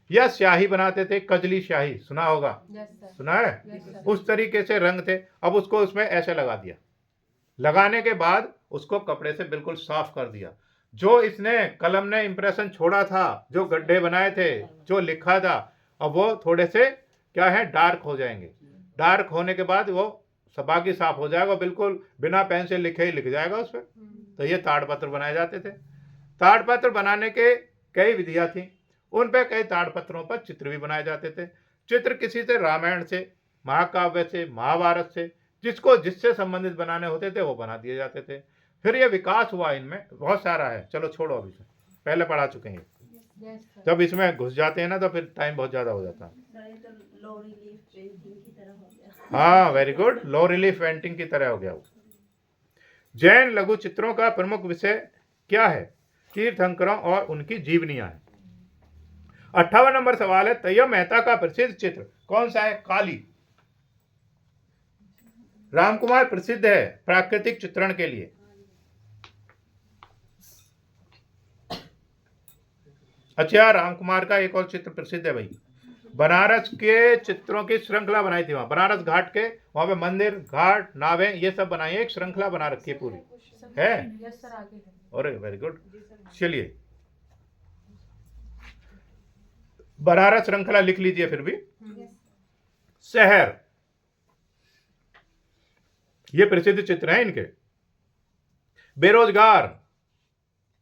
या स्याही बनाते थे, कजली स्याही सुना होगा, यस सर, सुना है? यस सर, उस तरीके से रंग थे। अब उसको उसमें ऐसे लगा दिया, लगाने के बाद उसको कपड़े से बिल्कुल साफ कर दिया। जो इसने कलम ने इंप्रेशन छोड़ा था, जो गड्ढे बनाए थे, जो लिखा था, अब वो थोड़े से क्या है, डार्क हो जाएंगे। डार्क होने के बाद वो बाकी साफ हो जाएगा, बिल्कुल बिना पेन से लिखे ही लिख जाएगा उस पर। तो ये ताड़पत्र बनाए जाते थे। ताड़पत्र बनाने के कई विधियां थी, उन पे कई ताड़पत्रों पर चित्र भी बनाए जाते थे। चित्र किसी से रामायण से, महाकाव्य से, महाभारत से, जिसको जिससे संबंधित बनाने होते थे वो बना दिए जाते थे। फिर ये विकास हुआ, इनमें बहुत सारा है, चलो छोड़ो अभी से, पहले पढ़ा चुके हैं। यस सर, जब इसमें घुस जाते हैं ना तो फिर टाइम बहुत ज़्यादा हो जाता है। सर ये तो लो रिलीफ पेंटिंग की तरह हो गया। हाँ वेरी गुड, लो रिलीफ पेंटिंग की तरह हो गया वो। जैन लघु चित्रों का प्रमुख विषय क्या है? तीर्थंकरों और उनकी जीवनियां हैं। 58 नंबर सवाल है, तैयब मेहता का प्रसिद्ध चित्र कौन सा है? काली। रामकुमार प्रसिद्ध है प्राकृतिक चित्रण के लिए। अच्छा, रामकुमार का एक और चित्र प्रसिद्ध है भाई, बनारस के चित्रों की श्रृंखला बनाई थी वहां, बनारस घाट के, वहां पे मंदिर, घाट, नावें, ये सब बनाई है, एक श्रृंखला बना रखी है पूरी, है? यस सर, आगे है। और वेरी गुड, चलिए बनारस श्रृंखला लिख लीजिए फिर भी। शहर, ये प्रसिद्ध चित्र हैं इनके। बेरोजगार,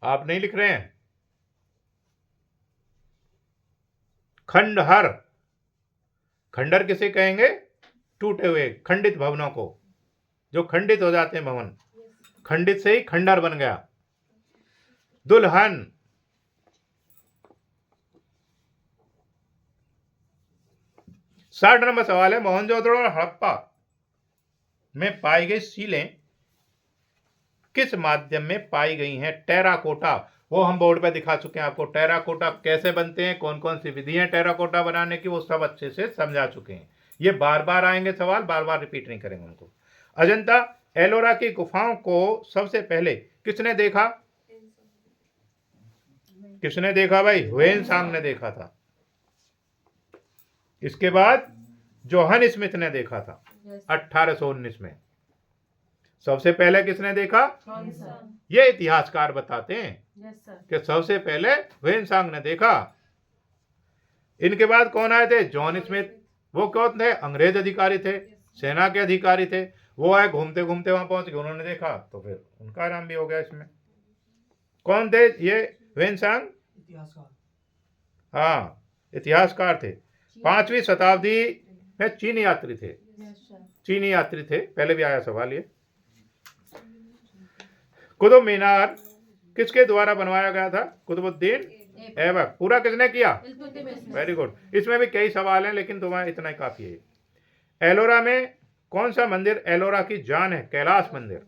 आप नहीं लिख रहे हैं। खंडहर, खंडहर किसे कहेंगे? टूटे हुए, खंडित भवनों को, जो खंडित हो जाते हैं भवन, खंडित से ही खंडहर बन गया। दुल्हन, 60 नंबर सवाल है, मोहनजोदड़ो और हड़प्पा में पाई गई सीलें किस माध्यम में पाई गई हैं? टेराकोटा, वो हम बोर्ड पे दिखा चुके हैं आपको। टेराकोटा कैसे बनते हैं, कौन कौन सी विधि है टेराकोटा बनाने की, वो सब अच्छे से समझा चुके हैं। ये बार बार आएंगे सवाल, बार बार रिपीट नहीं करेंगे उनको। अजंता एलोरा की गुफाओं को सबसे पहले किसने देखा? किसने देखा भाई? ह्वेनसांग ने देखा था। इसके बाद जोहन स्मिथ ने देखा था 1819 में। सबसे पहले किसने देखा? कौन सा? ये इतिहासकार बताते हैं यस सर, कि सबसे पहले ह्वेनसांग ने देखा। इनके बाद कौन आए थे? John Smith. वो कौन थे? अंग्रेज अधिकारी थे, सेना के अधिकारी थे। वो आए, घूमते घूमते वहां पहुंच गए, उन्होंने देखा, तो फिर उनका नाम भी हो गया इसमें। कौन थे ये? ह्वेनसांग, हाँ इतिहासकार थे। 5वीं शताब्दी में चीनी यात्री थे, यस सर, चीनी यात्री थे, पहले भी आया सवाल ये। कुतुब मीनार किसके द्वारा बनवाया गया था? कुतुबुद्दीन ऐबक। पूरा किसने किया? इल्तुतमिश ने। Very good. इसमें भी कई सवाल हैं, लेकिन तुम्हारा इतना ही काफी है। एलोरा में कौन सा मंदिर एलोरा की जान है? कैलाश मंदिर।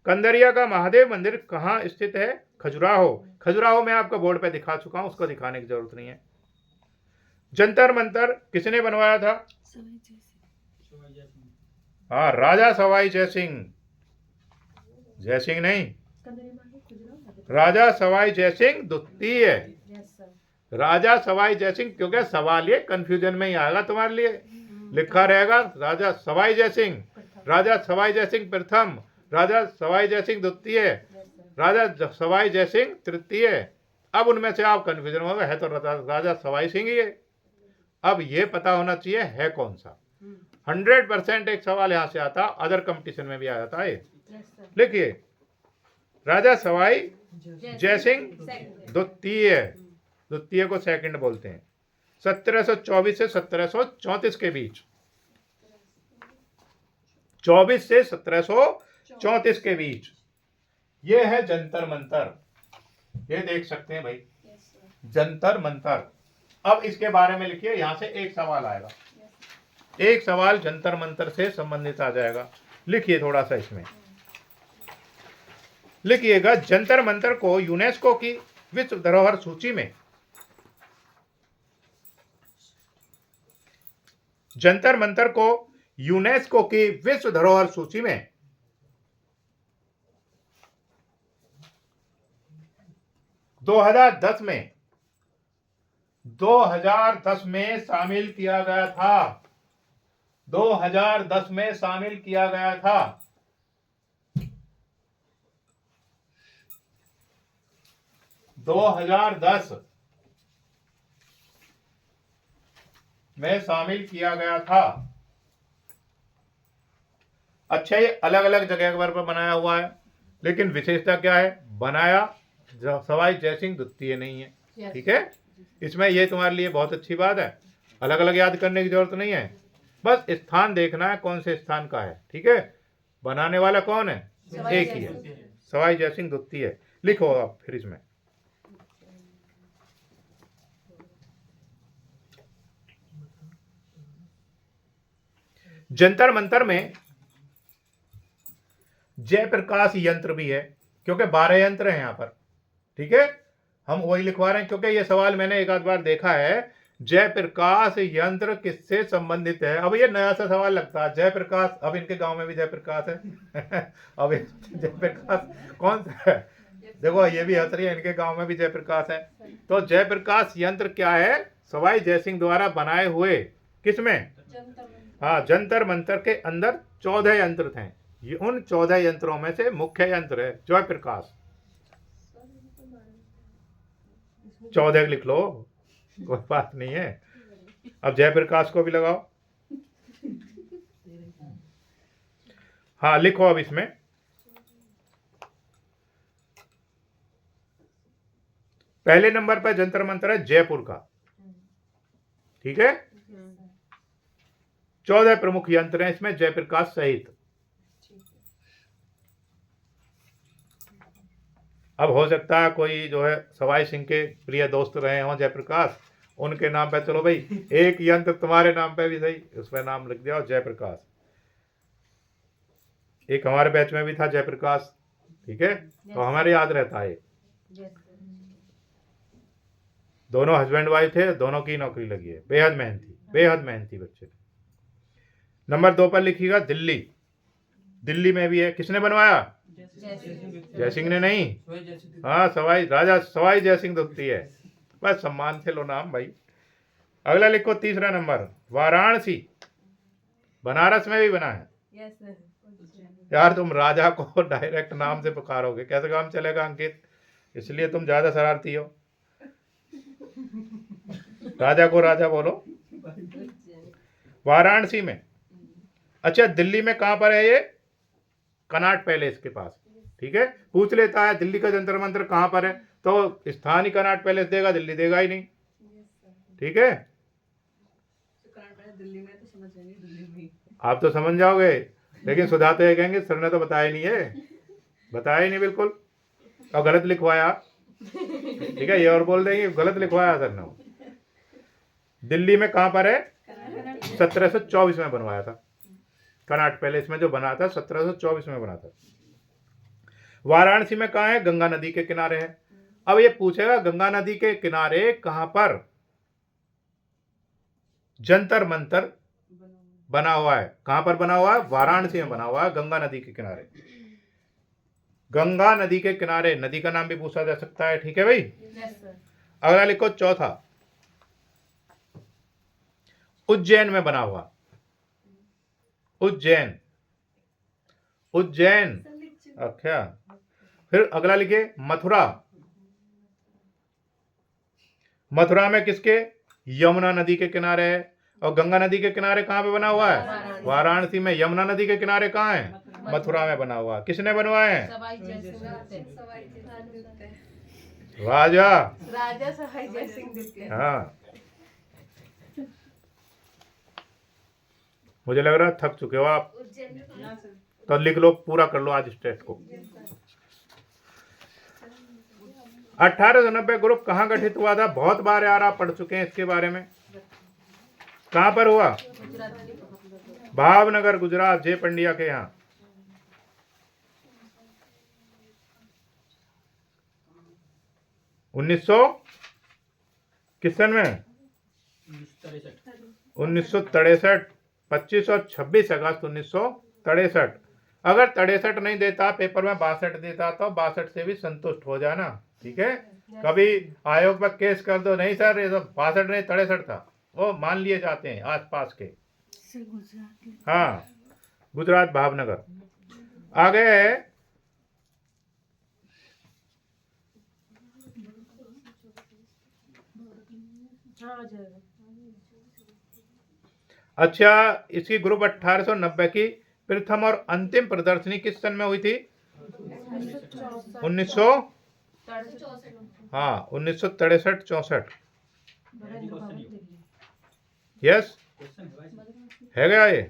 कंदरिया का महादेव मंदिर कहाँ स्थित है? खजुराहो। खजुराहो में आपका बोर्ड पे दिखा चुका हूं, उसको दिखाने की जरूरत नहीं है। जंतर मंतर किसने बनवाया था? सवाई जैसे हाँ, राजा सवाई जयसिंह। जयसिंह नहीं, राजा सवाई जयसिंह द्वितीय। यस सर, राजा सवाई जयसिंह, क्योंकि सवाल ये कंफ्यूजन में ही आएगा तुम्हारे लिए, लिखा रहेगा राजा सवाई जयसिंह, राजा सवाई जयसिंह प्रथम, राजा सवाई जयसिंह द्वितीय, यस सर, राजा सवाई जयसिंह तृतीय। अब उनमें से आप कंफ्यूजन होगा, है तो राजा सवाई सिंह ही है। अब ये पता होना चाहिए है कौन सा। 100% एक सवाल यहां से आता, अदर कंपटीशन में भी आ जाता है। यस सर, लिखिए, राजा सवाई जयसिंह द्वितीय, द्वितीय को सेकंड बोलते हैं। 1724 से 1734 के बीच, 24 से 1734 के बीच ये है जंतर मंतर। ये देख सकते हैं भाई, जंतर मंतर। अब इसके बारे में लिखिए, यहां से एक सवाल आएगा, एक सवाल जंतर मंतर से संबंधित आ जाएगा। लिखिए थोड़ा सा इसमें, लिखिएगा, जंतर मंतर को यूनेस्को की विश्व धरोहर सूची में, जंतर मंतर को यूनेस्को की विश्व धरोहर सूची में 2010 में 2010 में शामिल किया गया था। 2010 में शामिल किया गया था। 2010 में शामिल किया गया था। अच्छा, ये अलग अलग जगह पर बनाया हुआ है, लेकिन विशेषता क्या है? बनाया सवाई जयसिंह द्वितीय नहीं है। ठीक है, इसमें ये तुम्हारे लिए बहुत अच्छी बात है। अलग अलग याद करने की जरूरत नहीं है, बस स्थान देखना है कौन से स्थान का है। ठीक है, बनाने वाला कौन है? एक ही है, सवाई जयसिंह द्वितीय। लिखो आप फिर इसमें। जंतर मंतर में जयप्रकाश यंत्र भी है, क्योंकि 12 यंत्र हैं यहाँ पर। ठीक है, हम वही लिखवा रहे हैं, क्योंकि ये सवाल मैंने एक आध बार देखा है, जयप्रकाश यंत्र किससे संबंधित है। अब ये नया सा सवाल लगता है, जयप्रकाश, अब इनके गांव में भी जयप्रकाश है। अब जयप्रकाश कौन सा है? देखो ये भी हंस रही है, इनके गांव में भी जयप्रकाश है। तो जयप्रकाश यंत्र क्या है? सवाई जयसिंह द्वारा बनाए हुए, किसमें? हाँ, जंतर मंतर के अंदर 14 यंत्र थे। ये उन 14 यंत्रों में से मुख्य यंत्र है जयप्रकाश। 14 लिख लो, कोई बात नहीं है। अब जयप्रकाश को भी लगाओ। हाँ, लिखो अब इसमें। पहले नंबर पर जंतर मंतर है जयपुर का। ठीक है, 14 प्रमुख यंत्र हैं इसमें, जयप्रकाश सहित। अब हो सकता है कोई जो है सवाई सिंह के प्रिय दोस्त रहे हों जयप्रकाश, उनके नाम पे चलो भाई एक यंत्र तुम्हारे नाम पे भी सही, उसमें नाम लिख दिया जयप्रकाश। एक हमारे बैच में भी था जयप्रकाश। ठीक है, तो हमारे याद रहता है। दोनों हस्बैंड वाइफ थे, दोनों की नौकरी लगी है, बेहद मेहनती बच्चे। नंबर 2 पर लिखिएगा दिल्ली। दिल्ली में भी है, किसने बनवाया? जयसिंह ने नहीं, हाँ सवाई जयसिंह द्वितीय है। बस सम्मान से लो नाम भाई। अगला लिखो, तीसरा नंबर वाराणसी। बनारस में भी बना है। यार तुम राजा को डायरेक्ट नाम से पुकारोगे, कैसे काम चलेगा अंकित? इसलिए तुम ज्यादा शरारती हो। राजा को राजा बोलो। वाराणसी में। अच्छा, दिल्ली में कहां पर है ये? कनॉट पैलेस के पास। ठीक है, पूछ लेता है दिल्ली का जंतर मंतर कहां पर है, तो स्थानीय कनॉट पैलेस देगा, दिल्ली देगा ही नहीं। ठीक है, दिल्ली में तो समझ जाएंगे, दिल्ली में आप तो समझ जाओगे, लेकिन सुधा तो ये कहेंगे सर ने तो बताया नहीं है, बताया ही नहीं बिल्कुल, और गलत लिखवाया। ठीक है, ये और बोल देंगे गलत लिखवाया सर ने। दिल्ली में कहां पर है? 1724 में बनवाया था। कनॉट पैलेस में जो बना था 1724 में बना था। वाराणसी में कहां है? गंगा नदी के किनारे है। अब ये पूछेगा गंगा नदी के किनारे कहां पर जंतर मंतर बना हुआ है? कहां पर बना हुआ है? वाराणसी में बना हुआ है, गंगा नदी के किनारे। गंगा नदी के किनारे, नदी का नाम भी पूछा जा सकता है। ठीक है भाई। अगला लिखो, चौथा उज्जैन में बना हुआ। उज्जैन, उज्जैन। अच्छा, फिर अगला लिखे मथुरा। मथुरा में किसके? यमुना नदी के किनारे है। और गंगा नदी के किनारे कहां पे बना हुआ है? वाराणसी में। यमुना नदी के किनारे कहां है? मथुरा में बना हुआ। किसने बनवाए हैं? राजा सवाई जयसिंह द्वितीय। हाँ, मुझे लग रहा है थक चुके हो आप, तो लिख लो, पूरा कर लो आज इस टेस्ट को। 1890 ग्रुप कहाँ गठित हुआ था? बहुत बार यार आप पढ़ चुके हैं इसके बारे में। कहाँ पर हुआ? भावनगर गुजरात, जे पंड्या के यहाँ। किस सन में? 1963। 25 और 26 अगस्त 1963। अगर 63 नहीं देता, पेपर में 62 देता, तो 62 से भी संतुष्ट हो जाना, ठीक है। कभी आयोग पर केस कर दो, नहीं सर ये तो 62 नहीं 63 था, वो मान लिए जाते हैं आसपास के। से गुजरात में। हाँ, गुजरात भावनगर। आगे है हाँ आ जाएगा। अच्छा, इसकी ग्रुप 1890 की प्रथम और अंतिम प्रदर्शनी किस सन में हुई थी? 1900 हाँ 1963-64। यस है गया ये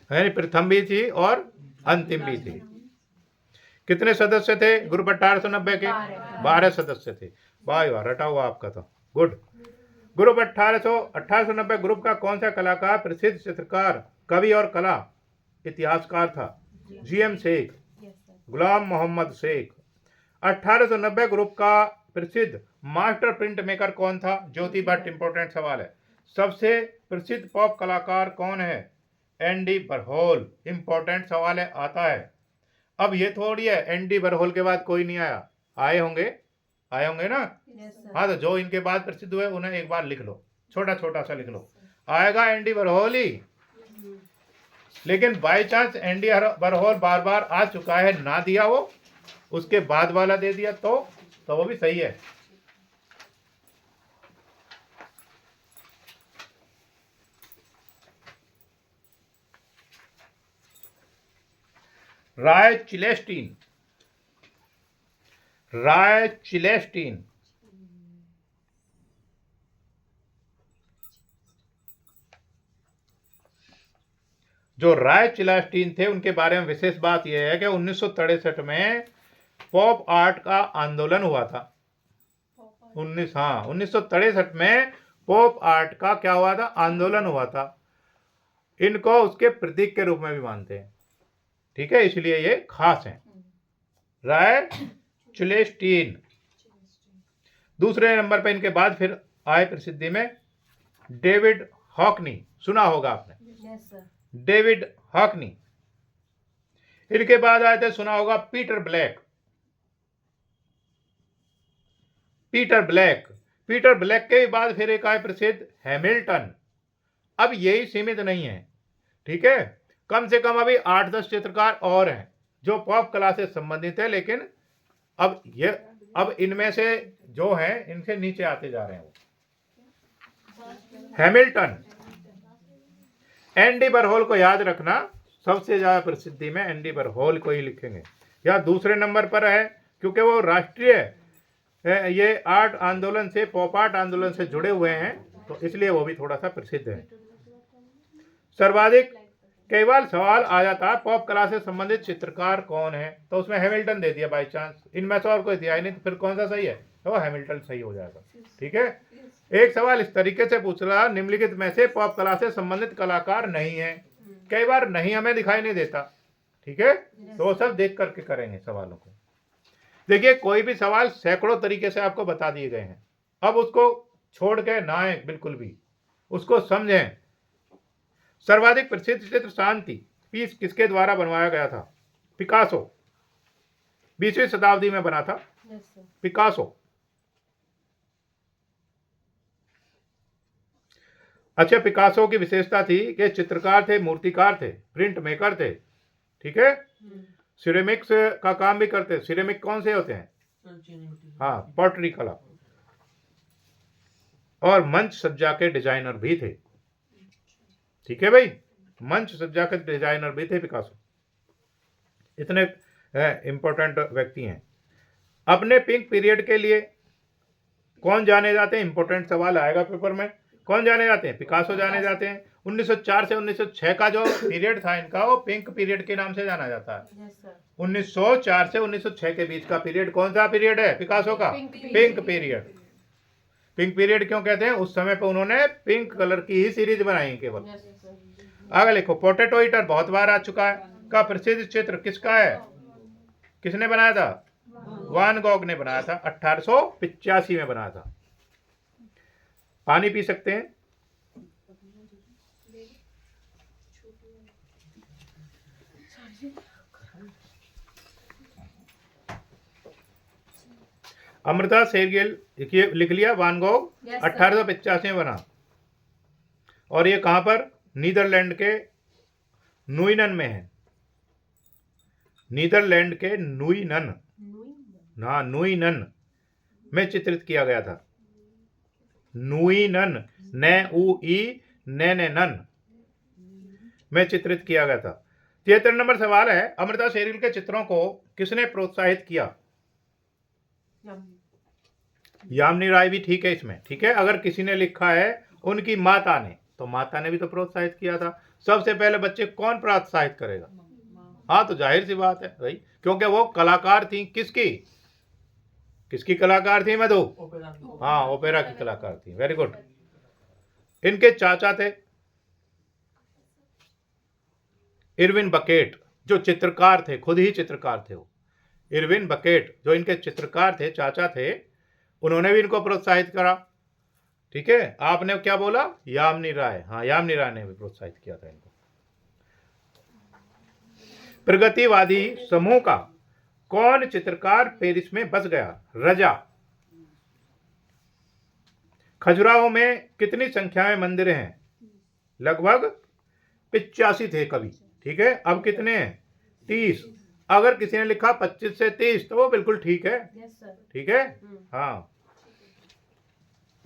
है, प्रथम भी थी और अंतिम भी थी। कितने सदस्य थे ग्रुप 1890 के? 12 सदस्य थे। वाह वाह, रटा हुआ आपका तो, गुड। ग्रुप 1890 ग्रुप का कौन सा कलाकार प्रसिद्ध चित्रकार, कवि और कला इतिहासकार था? जीएम शेख, गुलाम मोहम्मद शेख। 1890 ग्रुप का प्रसिद्ध मास्टर प्रिंट मेकर कौन था? ज्योति भट्ट। इंपॉर्टेंट सवाल है। सबसे प्रसिद्ध पॉप कलाकार कौन है? Andy Warhol. इंपॉर्टेंट सवाल है, आता है। अब ये थोड़ी है एंडी वॉरहोल के बाद कोई नहीं आया, आए होंगे ना। हाँ, तो जो इनके बाद प्रसिद्ध हुए उन्हें एक बार लिख लो, छोटा छोटा सा लिख लो, आएगा एंडी वॉरहोल ही। लेकिन बाय चांस एंडी वॉरहोल बार बार आ चुका है, ना दिया वो, उसके बाद वाला दे दिया तो वो भी सही है। राय चिलेस्टीन जो राय चिलेस्टीन थे, उनके बारे में विशेष बात यह है कि 1963 में पॉप आर्ट का आंदोलन हुआ था। 1963 में पॉप आर्ट का क्या हुआ था? आंदोलन हुआ था। इनको उसके प्रतीक के रूप में भी मानते हैं, ठीक है, इसलिए ये खास हैं। राय चिलेस्टीन। दूसरे नंबर पर इनके बाद फिर आए प्रसिद्धि में डेविड हॉकनी, सुना होगा आपने, डेविड हॉकनी। इनके बाद आए थे, सुना होगा, पीटर ब्लैक। पीटर ब्लैक के बाद फिर एक आए प्रसिद्ध हैमिल्टन। अब यही सीमित नहीं है, ठीक है, कम से कम अभी 8-10 चित्रकार और हैं जो पॉप कला से संबंधित है, लेकिन अब इनमें से जो हैं इनसे नीचे आते जा रहे हैं वो। हैमिल्टन। एंडी वॉरहोल को याद रखना, सबसे ज्यादा प्रसिद्धि में एंडी वॉरहोल को ही लिखेंगे। या दूसरे नंबर पर है क्योंकि वो राष्ट्रीय ये आर्ट आंदोलन से, पॉप आर्ट आंदोलन से जुड़े हुए हैं, तो इसलिए वो भी थोड़ा सा प्रसिद्ध है। सर्वाधिक कई बार सवाल आ जाता है पॉप कला से संबंधित चित्रकार कौन है, तो उसमें हैमिल्टन दे दिया बाय चांस, इनमें से और कोई दिया ही नहीं, तो फिर कौन सा सही है? तो हैमिल्टन सही हो जाएगा, ठीक है। एक सवाल इस तरीके से पूछ रहा, निम्नलिखित में से पॉप कला से संबंधित कलाकार नहीं है। कई बार नहीं हमें दिखाई नहीं देता, ठीक है, तो वो सब देख करके करेंगे सवालों को। देखिए, कोई भी सवाल सैकड़ों तरीके से आपको बता दिए गए हैं, अब उसको छोड़ के ना आए, बिल्कुल भी उसको समझें। सर्वाधिक प्रसिद्ध चित्र शांति पीस किसके द्वारा बनवाया गया था? पिकासो। 20वीं शताब्दी में बना था पिकासो। अच्छा, पिकासो की विशेषता थी कि चित्रकार थे, मूर्तिकार थे, प्रिंट मेकर थे, ठीक है, सिरेमिक्स का काम भी करते। सिरेमिक कौन से होते हैं? हाँ, पॉटरी कला। और मंच सज्जा के डिजाइनर भी थे, ठीक है भाई, मंच सज्जा के डिजाइनर भी थे पिकासो। इतने इंपॉर्टेंट व्यक्ति हैं। अपने पिंक पीरियड के लिए कौन जाने जाते हैं? इंपॉर्टेंट सवाल आएगा पेपर में। कौन जाने जाते हैं? पिकासो जाने जाते हैं। 1904 से 1906 का जो पीरियड था इनका, वो पिंक पीरियड के नाम से जाना जाता है। 1904 से 1906 के बीच का पीरियड कौन सा पीरियड है पिकासो का? Pink period. पिंक पीरियड क्यों कहते हैं? उस समय पे उन्होंने पिंक कलर की ही सीरीज बनाई केवल। आगे लिखो, पोटैटो ईटर बहुत बार आ चुका है। का प्रसिद्ध चित्र किसका है? किसने बनाया था? वान गॉग ने बनाया था, 1885 में बनाया था। पानी पी सकते हैं। अमृता शेरगिल लिख लिया। वान गोग Yes, sir. 1885 में बना, और ये कहाँ पर? नीदरलैंड के नुइनन में है। नीदरलैंड के नुइनन में चित्रित किया गया था। नुइनन, नन में चित्रित किया गया था। 73 नंबर सवाल है, अमृता शेरगिल के चित्रों को किसने प्रोत्साहित किया? यामिनी राय भी ठीक है इसमें, ठीक है। अगर किसी ने लिखा है उनकी माता ने, तो माता ने भी तो प्रोत्साहित किया था। सबसे पहले बच्चे कौन प्रोत्साहित करेगा? हाँ, तो जाहिर सी बात है भाई, क्योंकि वो कलाकार थी। किसकी कलाकार थी मधु? हाँ, ओपेरा की कलाकार थी। Very good. इनके चाचा थे इरविन बकेट, जो चित्रकार थे, खुद ही चित्रकार थे वो। इरविन बकेट जो इनके चित्रकार थे, चाचा थे, उन्होंने भी इनको प्रोत्साहित करा। ठीक है। आपने क्या बोला? यामिनी राय। हाँ, यामिनी राय ने भी प्रोत्साहित किया था इनको। प्रगतिवादी समूह का कौन चित्रकार पेरिस में बस गया? रजा। खजुराहो में कितनी संख्या में मंदिर हैं? लगभग 85 थे कभी, ठीक है। अब कितने हैं? 30। अगर किसी ने लिखा 25 से 30 तो वो बिल्कुल ठीक है, Yes, sir. ठीक है। हाँ,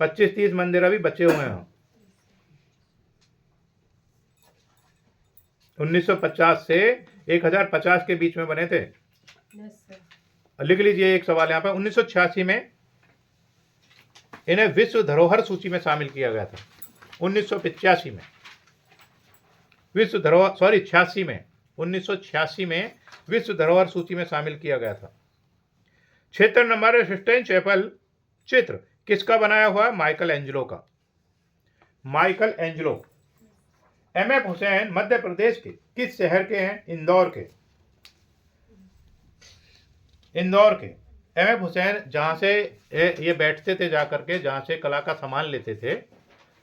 25-30 मंदिर अभी बचे हुए हैं। 1950 से 1050 के बीच में बने थे। Yes, sir. लिख लीजिए एक सवाल यहाँ पर। 1986 में इन्हें विश्व धरोहर सूची में शामिल किया गया था। 1985 में विश्व धरोहर, सॉरी 86 में, 1986 में विश्व धरोहर सूची में शामिल किया गया था। 76 नंबर, सिस्टाइन चैपल चित्र किसका बनाया हुआ? माइकल एंजेलो का। Michael Angelo. MF Hussain Madhya Pradesh के किस शहर के हैं? इंदौर के। इंदौर के एमएफ हुसैन जहाँ से ये बैठते थे जाकर के, जहाँ से कला का सामान लेते थे,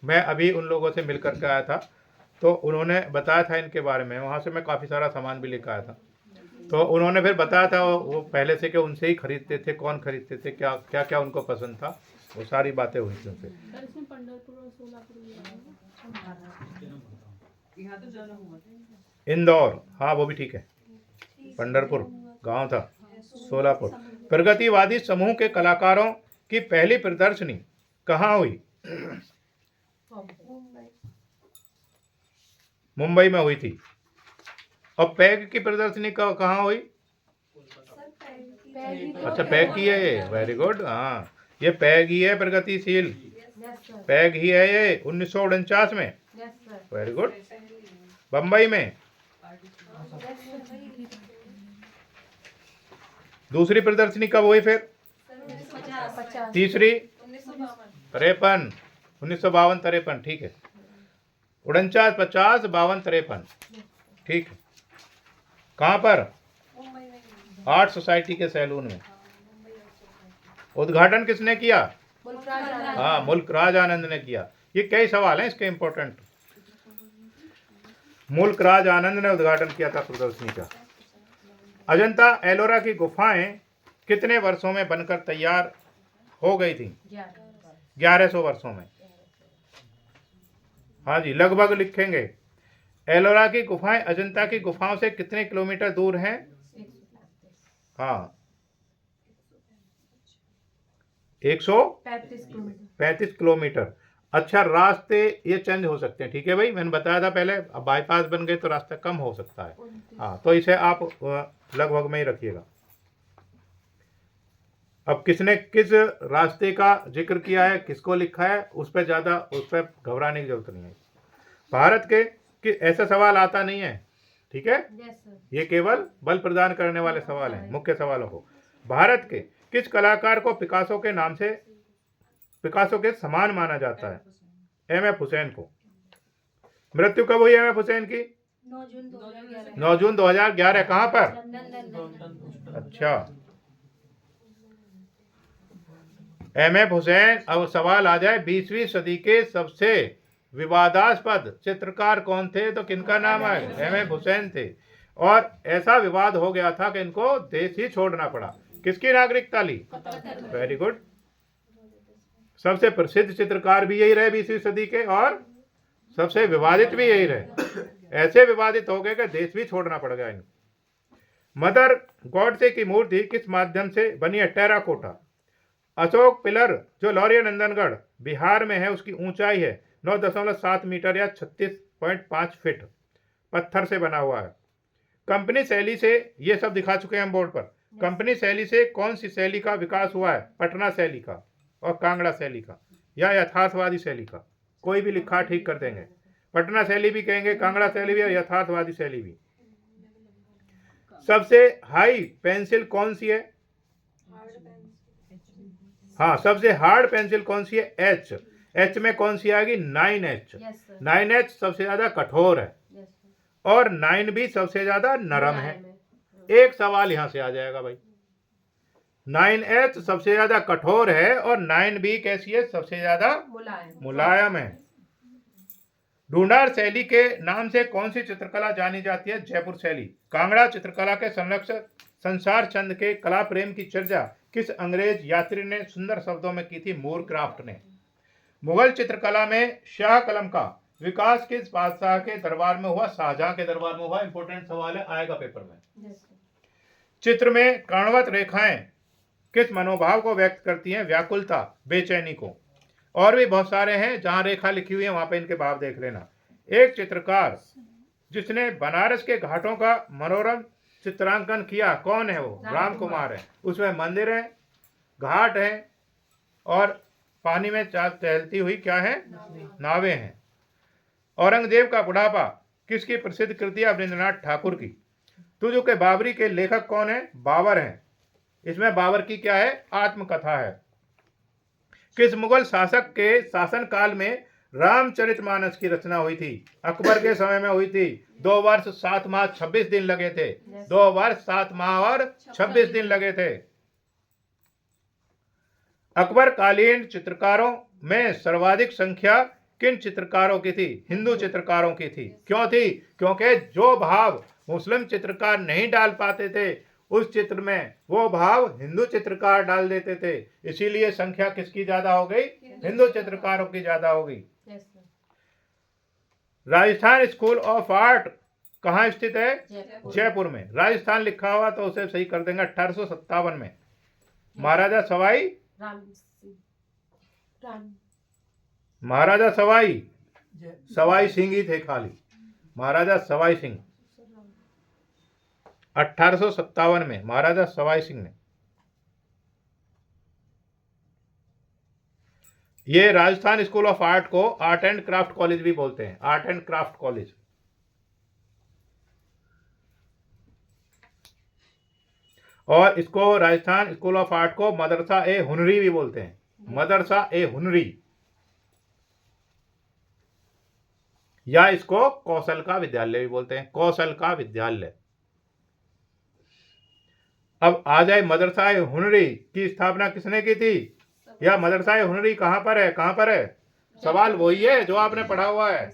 मैं अभी उन लोगों से मिल करके आया था, तो उन्होंने बताया था इनके बारे में। वहाँ से मैं काफ़ी सारा सामान भी लेकर आया था, तो उन्होंने फिर बताया था वो पहले से कि उनसे ही खरीदते थे, कौन खरीदते थे, क्या क्या क्या उनको पसंद था, वो सारी बातें हुई थी उनसे। सर, इसमें पंढरपुर और सोलापुर भी आएगा। यहाँ तो जाना हुआ था। इंदौर, हाँ वो भी ठीक है। पंढरपुर गांव था, सोलापुर। प्रगतिवादी समूह के कलाकारों की पहली प्रदर्शनी कहाँ हुई? मुंबई में हुई थी। और पैग की प्रदर्शनी कहाँ हुई? अच्छा, पैग की है ये। Very good. हाँ, ये पैग ही है, प्रगतिशील Yes, sir. पैग ही है ये, 1949 में। Yes, sir. Very good. Bombay में। दूसरी प्रदर्शनी कब हुई फिर? 50. तीसरी 1952 1952-53, ठीक है। 49, 50, 52, 53, ठीक है। कहाँ पर? मुंबई में आर्ट सोसाइटी के सैलून में। उद्घाटन किसने किया? मुल्कराज आनंद. हाँ, मुल्कराज आनंद ने किया। ये कई सवाल हैं इसके इम्पोर्टेंट। मुल्कराज आनंद ने उद्घाटन किया था प्रदर्शनी का। अजंता एलोरा की गुफाएं कितने वर्षों में बनकर तैयार हो गई थी? 1100 वर्षों में। हाँ जी, लगभग लिखेंगे। एलोरा की गुफाएं अजंता की गुफाओं से कितने किलोमीटर दूर हैं? हाँ, 135 किलोमीटर. 35 किलोमीटर। अच्छा, रास्ते ये चेंज हो सकते हैं, ठीक है भाई, मैंने बताया था पहले। अब बाईपास बन गए तो रास्ता कम हो सकता है। हाँ, तो इसे आप लगभग में ही रखिएगा। अब किसने किस रास्ते का जिक्र किया है, किसको लिखा है, उस पर घबराने की जरूरत नहीं है। भारत के कि ऐसा सवाल आता नहीं है, ठीक है। Yes, sir. ये केवल बल प्रदान करने वाले सवाल हैं, मुख्य सवालों को। भारत के किस कलाकार को पिकासो के समान माना जाता है? एमएफ हुसैन को। मृत्यु कब हुई एमएफ हुसैन की? 9 जून 2011 9 जून 2011। कहाँ पर? लंदन। अच्छा, एमएफ हुसैन। अब सवाल आ जाए, 20वीं सदी के सबसे विवादास्पद चित्रकार कौन थे? तो किनका नाम है? एमएफ हुसैन थे। और ऐसा विवाद हो गया था कि इनको देश ही छोड़ना पड़ा। किसकी नागरिकता ली? Very good. सबसे प्रसिद्ध चित्रकार भी यही रहे 20वीं सदी के, और सबसे विवादित भी यही रहे। ऐसे विवादित हो गए कि देश भी छोड़ना पड़ गया इनको। मदर गॉडसे की मूर्ति किस माध्यम से बनी है? टेराकोटा। अशोक पिलर जो लौरिया नंदनगढ़ बिहार में है, उसकी ऊंचाई है 9.7 मीटर या 36.5 फीट, पत्थर से बना हुआ है। कंपनी शैली से, ये सब दिखा चुके हैं हम बोर्ड पर। कंपनी शैली से कौन सी शैली का विकास हुआ है? पटना शैली का और कांगड़ा शैली का, या यथार्थवादी शैली का। कोई भी लिखा ठीक कर देंगे। पटना शैली भी कहेंगे, कांगड़ा शैली भी और यथार्थवादी शैली भी। सबसे हाई पेंसिल कौन सी है? हाँ, सबसे हार्ड पेंसिल कौन सी है? एच। एच में कौन सी आएगी? 9H। 9H सबसे ज्यादा कठोर है और 9B सबसे ज्यादा नरम है। एक सवाल यहां से आ जाएगा भाई, 9H सबसे ज्यादा कठोर है और 9B कैसी है? सबसे ज्यादा मुलायम है। ढूंढार शैली के नाम से कौन सी चित्रकला जानी जाती है? जयपुर शैली। कांगड़ा चित्रकला के संरक्षक संसार चंद के कला प्रेम की चर्चा किस अंग्रेज यात्री ने सुंदर शब्दों में की थी? मूर क्राफ्ट ने। मुगल चित्रकला में शाह कलम का विकास किस बादशाह के दरबार में हुआ? शाहजहां के दरबार में हुआ। इंपॉर्टेंट सवाल है, आएगा पेपर में। चित्र में कर्णवत रेखाएं किस मनोभाव को व्यक्त करती हैं? व्याकुलता, बेचैनी को। और भी बहुत सारे हैं, जहां रेखा लिखी हुई है वहां पे इनके भाव देख लेना। एक चित्रकार जिसने बनारस के घाटों का मनोरम चित्रांकन किया, कौन है वो? राम कुमार है। उसमें मंदिर है, घाट है और पानी में टहलती हुई क्या है? नावें हैं। औरंगजेब का बुढ़ापा किसकी प्रसिद्ध कृति है? रविंद्रनाथ ठाकुर की। तुझ के बाबरी के लेखक कौन है? बाबर हैं। इसमें बाबर की क्या है? आत्मकथा है। किस मुगल शासक के शासनकाल में रामचरितमानस की रचना हुई थी? अकबर के समय में हुई थी। 2 वर्ष 7 माह 26 दिन लगे थे। 2 वर्ष 7 माह और 26 दिन लगे थे। अकबर कालीन चित्रकारों में सर्वाधिक संख्या किन चित्रकारों की थी? हिंदू चित्रकारों की थी। क्यों थी? क्योंकि जो भाव मुस्लिम चित्रकार नहीं डाल पाते थे, उस चित्र में वो भाव हिंदू चित्रकार डाल देते थे। इसीलिए संख्या किसकी ज्यादा हो गई? हिंदू चित्रकारों की ज्यादा हो गई। राजस्थान स्कूल ऑफ आर्ट कहाँ स्थित है? जयपुर में। राजस्थान लिखा हुआ तो उसे सही कर देंगे। 1857 में महाराजा सवाई सवाई सिंह ही थे खाली। महाराजा सवाई सिंह 1857 में महाराजा सवाई सिंह ने। ये राजस्थान स्कूल ऑफ आर्ट को आर्ट एंड क्राफ्ट कॉलेज भी बोलते हैं। Art and craft college. और इसको राजस्थान स्कूल ऑफ आर्ट को मदरसा ए हुनरी भी बोलते हैं। मदरसा ए हुनरी, या इसको कौशल का विद्यालय भी बोलते हैं। कौशल का विद्यालय। अब आ जाए, मदरसा ए हुनरी की स्थापना किसने की थी? या मदरसा ए हुनरी कहां पर है? कहां पर है? सवाल वही है जो आपने पढ़ा हुआ है।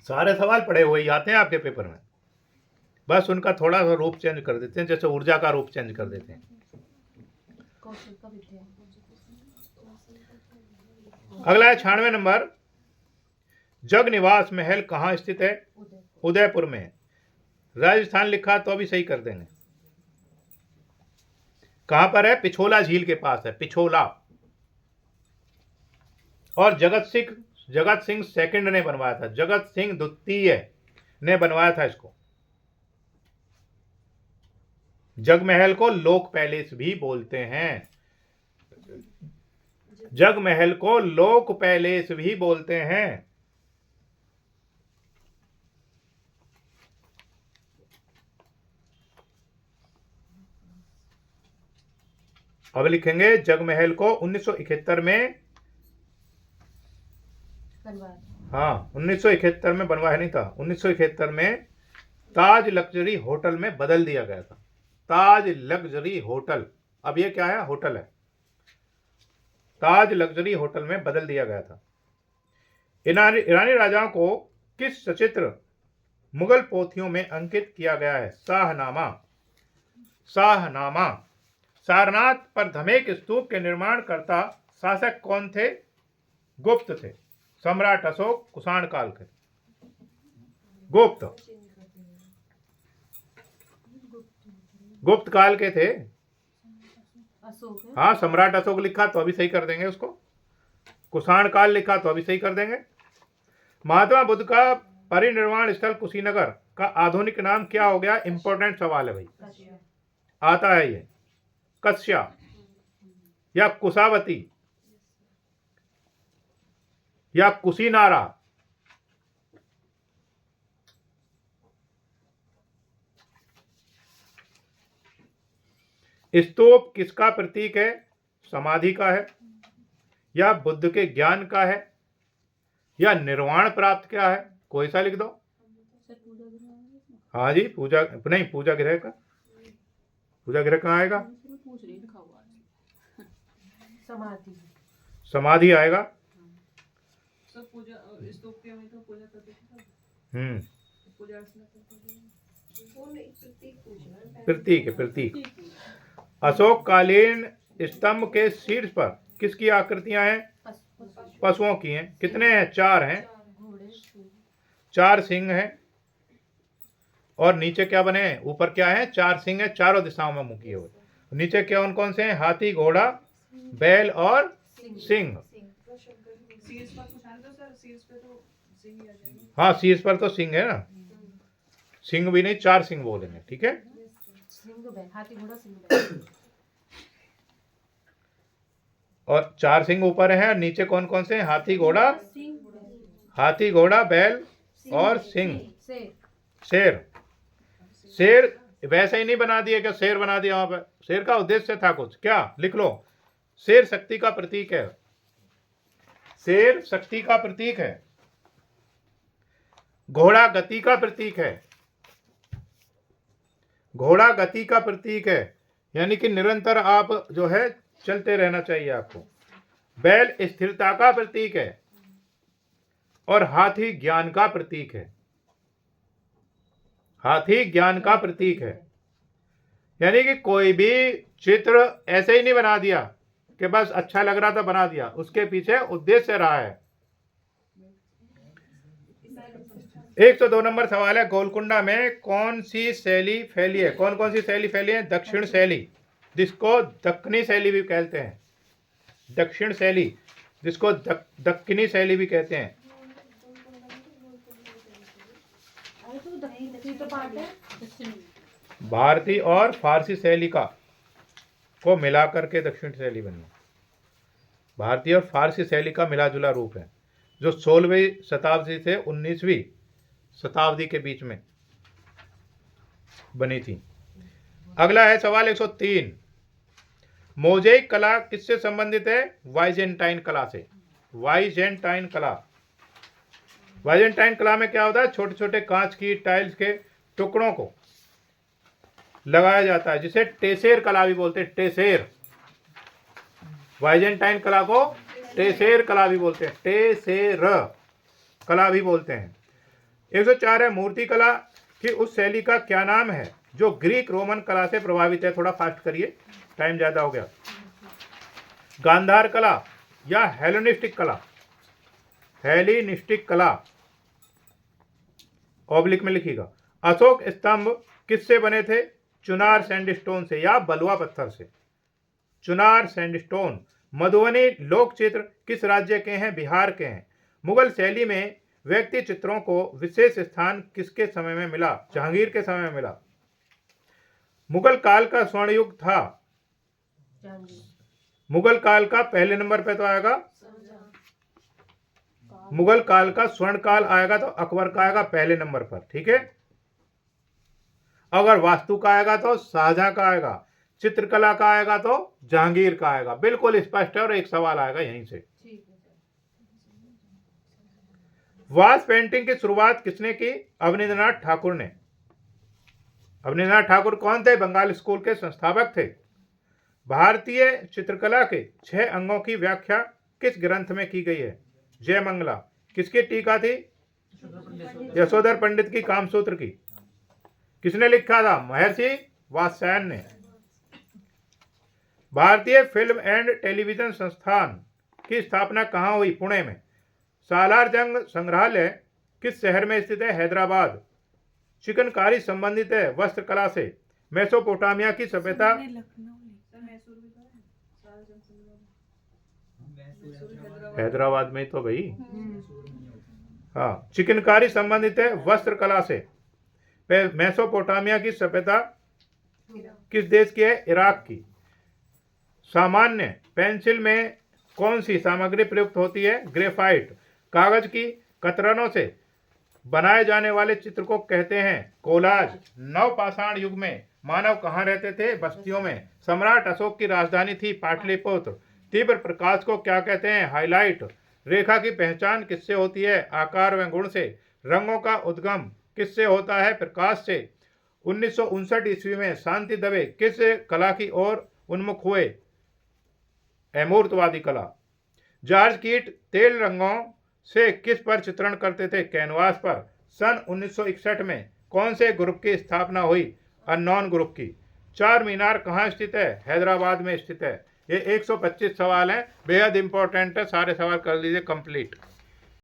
सारे सवाल पढ़े हुए ही आते हैं आपके पेपर में, बस उनका थोड़ा सा रूप चेंज कर देते हैं, जैसे ऊर्जा का रूप चेंज कर देते हैं। अगला है 96 नंबर। जग निवास महल कहाँ स्थित है? उदयपुर में। राजस्थान लिखा तो भी सही कर देंगे। कहां पर है? पिछोला झील के पास है, पिछोला। और जगत सिंह सेकंड ने बनवाया था। जगत सिंह द्वितीय ने बनवाया था इसको। जगमहल को लोक पैलेस भी बोलते हैं। जगमहल को लोक पैलेस भी बोलते हैं। अब लिखेंगे जगमहल को 1971 में, हाँ 1971 में बनवाया नहीं था। 1971 में ताज लग्जरी होटल में बदल दिया गया था। ताज लग्जरी होटल, अब ये क्या है? होटल है। ताज लग्जरी होटल में बदल दिया गया था। ईरानी राजाओं को किस सचित्र मुगल पोथियों में अंकित किया गया है। शाहनामा। शाहनामा। सारनाथ पर धमेक स्तूप के निर्माणकर्ता शासक कौन थे? गुप्त थे। सम्राट अशोक, कुषाण काल के। गुप्त। गुप्त काल के थे। अशोक है। हाँ, सम्राट अशोक लिखा तो अभी सही कर देंगे उसको। कुषाण काल लिखा तो अभी सही कर देंगे। महात्मा बुद्ध का परिनिर्वाण स्थल कुशीनगर का आधुनिक नाम क्या हो गया? इंपॉर्टेंट सवाल है भाई, आता है ये। कस्या या कुशावती या कुशीनारा? स्तूप किसका प्रतीक है? समाधि का है, या बुद्ध के ज्ञान का है, या निर्वाण प्राप्त क्या है? कोई सा लिख दो। हाँ जी, पूजा नहीं, पूजा गृह का। पूजा गृह कहाँ आएगा? समाधि। समाधि आएगा। सब पूजा स्तूप के में तो पूजा करते थे सब। हम्म, पूजा अर्चना करते थे। वो नहीं, प्रतीक पूजना है। प्रतीक है, प्रतीक। अशोक कालीन स्तंभ के शीर्ष पर किसकी आकृतियां हैं? पशुओं की हैं। कितने हैं? 4 हैं। घोड़े। 4 सिंह हैं। और नीचे क्या बने हैं? ऊपर क्या है? 4 सिंह हैं, चारों दिशाओं में मुंह किए हुए। नीचे कौन कौन से हैं? हाथी, घोड़ा, बैल और सिंह। शीर्ष पर कुछ आने दो सर, शीर्ष पे तो सिंह ही आ जाएगा। हाँ, शीर्ष पर तो सिंह है ना। सिंह भी नहीं, 4 सिंह बोलेंगे, ठीक है। सिंह बैल, हाथी घोड़ा सिंह बैल। और 4 सिंह ऊपर हैं, और नीचे कौन कौन से हैं? हाथी, घोड़ा, हाथी, घोड़ा, बैल और सिंह। शेर। शेर वैसे ही नहीं बना दिया कि शेर बना दिया वहां पर। शेर का उद्देश्य था कुछ, क्या? लिख लो। शेर शक्ति का प्रतीक है। शेर शक्ति का प्रतीक है। घोड़ा गति का प्रतीक है। घोड़ा गति का प्रतीक है, यानी कि निरंतर आप जो है चलते रहना चाहिए आपको। बैल स्थिरता का प्रतीक है, और हाथी ज्ञान का प्रतीक है। हाथी ज्ञान का प्रतीक है। यानी कि कोई भी चित्र ऐसे ही नहीं बना दिया कि बस अच्छा लग रहा था बना दिया, उसके पीछे उद्देश्य रहा है। 102 नंबर सवाल है, गोलकुंडा में कौन सी शैली फैली है? कौन कौन सी शैली फैली है? दक्षिण शैली, जिसको दक्कनी शैली भी कहते हैं। दक्षिण शैली, जिसको दक्कनी शैली भी कहते हैं। भारतीय और फारसी शैली का को मिलाकर के दक्षिण शैली बनी। भारतीय और फारसी शैली का मिला जुला रूप है, जो 16वीं शताब्दी से 19वीं शताब्दी के बीच में बनी थी। अगला है सवाल 103। मोज़ेक कला किससे संबंधित है? वाइजेंटाइन कला से। वाइजेंटाइन कला। वाइजेंटाइन कला में क्या होता है? छोटे छोटे कांच की टाइल्स के टुकड़ों को लगाया जाता है, जिसे टेसेर कला भी बोलते हैं। टेसेर। वाइजेंटाइन कला को टेसेर कला भी बोलते हैं। टेसेर कला भी बोलते हैं। 104 है, मूर्ति कला की उस शैली का क्या नाम है जो ग्रीक रोमन कला से प्रभावित है? थोड़ा फास्ट करिए, टाइम ज्यादा हो गया। गांधार कला या हेलेनिस्टिक कला? हेलेनिस्टिक कला। ऑब्लिक में लिखिएगा। अशोक स्तंभ किससे बने थे? चुनार सैंडस्टोन से या बलुआ पत्थर से। चुनार सैंडस्टोन। मधुबनी लोक चित्र किस राज्य के हैं? बिहार के हैं। मुगल शैली में व्यक्ति चित्रों को विशेष स्थान किसके समय में मिला? जहांगीर के समय में मिला। मुगल काल का स्वर्ण युग था। मुगल काल का पहले नंबर पे तो आएगा, मुगल काल का स्वर्ण काल आएगा तो अकबर का आएगा पहले नंबर पर, ठीक है। अगर वास्तु का आएगा तो शाहजहां का आएगा, चित्रकला का आएगा तो जहांगीर का आएगा। बिल्कुल स्पष्ट है, और एक सवाल आएगा यहीं से। वास पेंटिंग की शुरुआत किसने की? अवनींद्रनाथ ठाकुर ने। अवनींद्रनाथ ठाकुर कौन थे? बंगाल स्कूल के संस्थापक थे। भारतीय चित्रकला के 6 अंगों की व्याख्या किस ग्रंथ में की गई है? जयमंगला। किसकी टीका थी? यशोधर पंडित की कामसूत्र की किसने लिखा था? महर्षि वात्स्यायन ने। भारतीय फिल्म एंड टेलीविजन संस्थान की स्थापना कहाँ हुई? पुणे में। सालारजंग संग्रहालय किस शहर में स्थित है? हैदराबाद। चिकनकारी संबंधित है वस्त्रकला से। मेसोपोटामिया की सभ्यता मैंने लखनऊ लिखा। सर मैसूर भी तो है, सारा जनसंग्रह मैसूर हैदराबाद में तो भाई। हाँ, चिकनकारी संबंधित है वस्त्रकला से। मेसोपोटामिया की सभ्यता किस देश की है? इराक की। सामान्य पेंसिल में कौन सी सामग्री प्रयुक्त होती है? ग्रेफाइट। कागज की कतरनों से बनाए जाने वाले चित्र को कहते हैं कोलाज। नवपाषाण युग में मानव कहाँ रहते थे? बस्तियों में। सम्राट अशोक की राजधानी थी पाटलिपुत्र। तीव्र प्रकाश को क्या कहते हैं? हाईलाइट। रेखा की पहचान किससे होती है? आकार व गुण से। रंगों का उद्गम किससे होता है? प्रकाश से। 1959 ईस्वी में शांति दवे किस कला की ओर उन्मुख हुए? अमूर्तवादी कला। जॉर्ज कीट तेल रंगों से किस पर चित्रण करते थे? कैनवास पर। सन 1961 में कौन से ग्रुप की स्थापना हुई? अननोन ग्रुप की। चार मीनार कहाँ स्थित है? हैदराबाद में स्थित है। ये 125 सवाल हैं, बेहद इंपॉर्टेंट है, सारे सवाल कर लीजिए कंप्लीट।